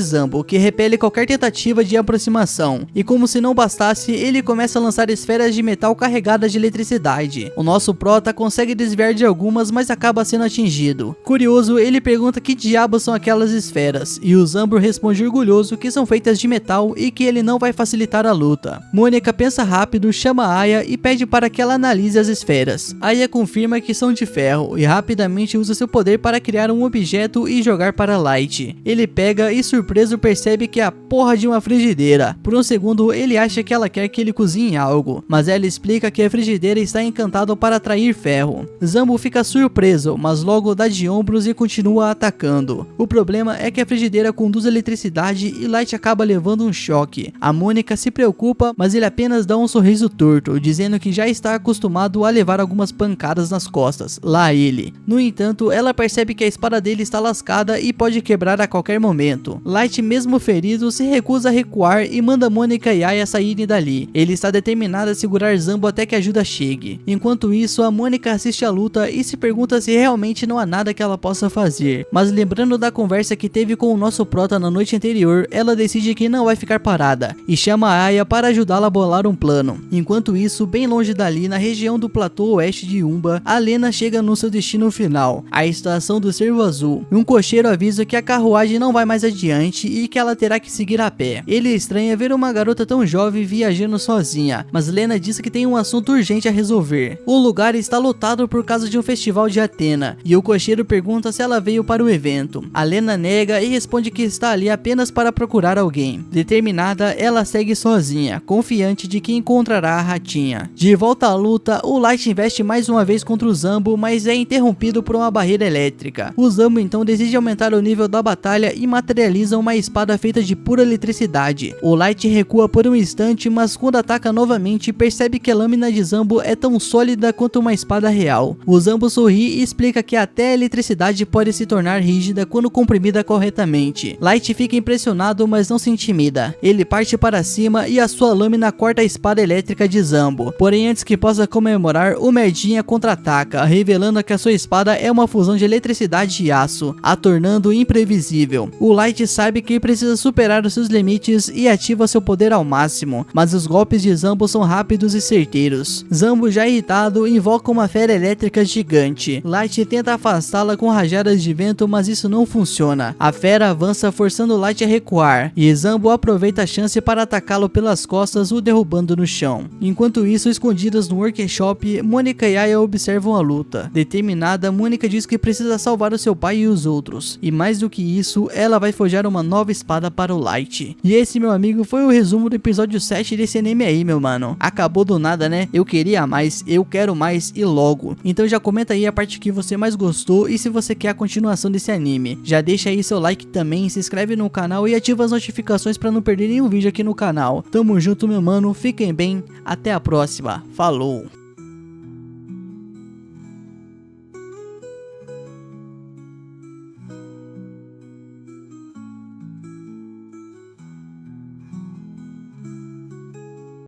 Zambo, que repele qualquer tentativa de aproximação. E como se não bastasse, ele começa a lançar esferas de metal carregadas de eletricidade. O nosso prota consegue desviar de algumas, mas acaba sendo atingido. Curioso, ele pergunta que diabos são aquelas esferas, e o Zambo responde orgulhoso que são feitas de metal e que ele não vai facilitar a luta. Mônica pensa rápido, chama Aya e pede para que ela analise as esferas. Aya confirma que são de ferro e rapidamente usa seu poder para criar um objeto e jogar para Light. Ele pega e surpreso percebe que é a porra de uma frigideira. Por um segundo ele acha que ela quer que ele cozinhe algo, mas ela explica que a frigideira está encantada para atrair ferro. Zambo fica surpreso, mas logo dá de ombros e continua atacando. O problema é que a frigideira conduz eletricidade e Light acaba levando um choque. A Mônica se preocupa, mas ele apenas dá um sorriso torto, dizendo que já está acostumado a levar algumas pancadas nas costas, lá ele. No entanto, ela percebe que a espada dele está lascada e pode quebrar a qualquer momento. Light, mesmo ferido, se recusa a recuar e manda Mônica e Aya saírem dali. Ele está determinado a segurar Zambo até que a ajuda chegue. Enquanto isso, a Mônica assiste a luta e se pergunta se realmente não há nada que ela possa fazer. Mas lembrando da conversa que teve com o nosso prota na noite anterior, ela decide que não vai ficar parada e chama a Aya para ajudá-la a bolar um plano. Enquanto isso, bem longe dali, na região do platô oeste de Umba, a Lena chega no seu destino final, a estação do Cervo Azul. Um cocheiro avisa que a carruagem não vai mais adiante e que ela terá que seguir a pé. Ele estranha ver uma garota tão jovem viajando sozinha, mas Lena diz que tem um assunto urgente a resolver. O lugar está lotado por causa de um festival de Atena, e o cocheiro pergunta se ela veio para o evento. A Lena nega e responde que está ali apenas para procurar alguém. Determinada, ela segue sozinha, confiante de que encontrará a ratinha. De volta à luta, o Light investe mais uma vez contra o Zambo, mas é interrompido por uma barreira elétrica. O Zambo então decide aumentar o nível da batalha e materializa uma espada feita de pura eletricidade. O Light recua por um instante, mas quando ataca novamente percebe que a lâmina de Zambo é tão sólida quanto uma espada real. O Zambo sorri e explica que até a eletricidade pode se tornar rígida quando comprimida corretamente. Light fica impressionado, mas não se intimida. Ele parte para cima e a sua lâmina corta a espada elétrica de Zambo. Porém, antes que possa comemorar, o Merdinha contra-ataca, revelando que a sua espada é uma fusão de eletricidade e aço, a tornando imprevisível. O Light sabe que precisa superar os seus limites e ativa seu poder ao máximo, mas os golpes de Zambo são rápidos e certeiros. Zambo, já irritado, invoca uma fera elétrica gigante. Light tenta afastá-la com rajadas de vento, mas isso não funciona. A fera avança, forçando Light a recuar, e Zambo aproveita a chance para atacá-lo pelas costas, o derrubando no chão. Enquanto isso, escondidas no workshop, Mônica e Aya observam a luta. Determinada, Mônica diz que precisa salvar o seu pai e os outros, e mais do que isso, ela vai forjar uma nova espada para o Light. E esse, meu amigo, foi o resumo do episódio 7 desse anime aí, meu mano. Acabou do nada, né? Eu queria mais, eu quero mais e logo. Então já comenta aí a parte que você mais gostou e se você quer a continuação desse anime. Já deixa aí seu like também, se inscreve no canal e ativa as notificações para não perder nenhum vídeo aqui no canal. Tamo junto, meu mano, fiquem bem, até a próxima, falou!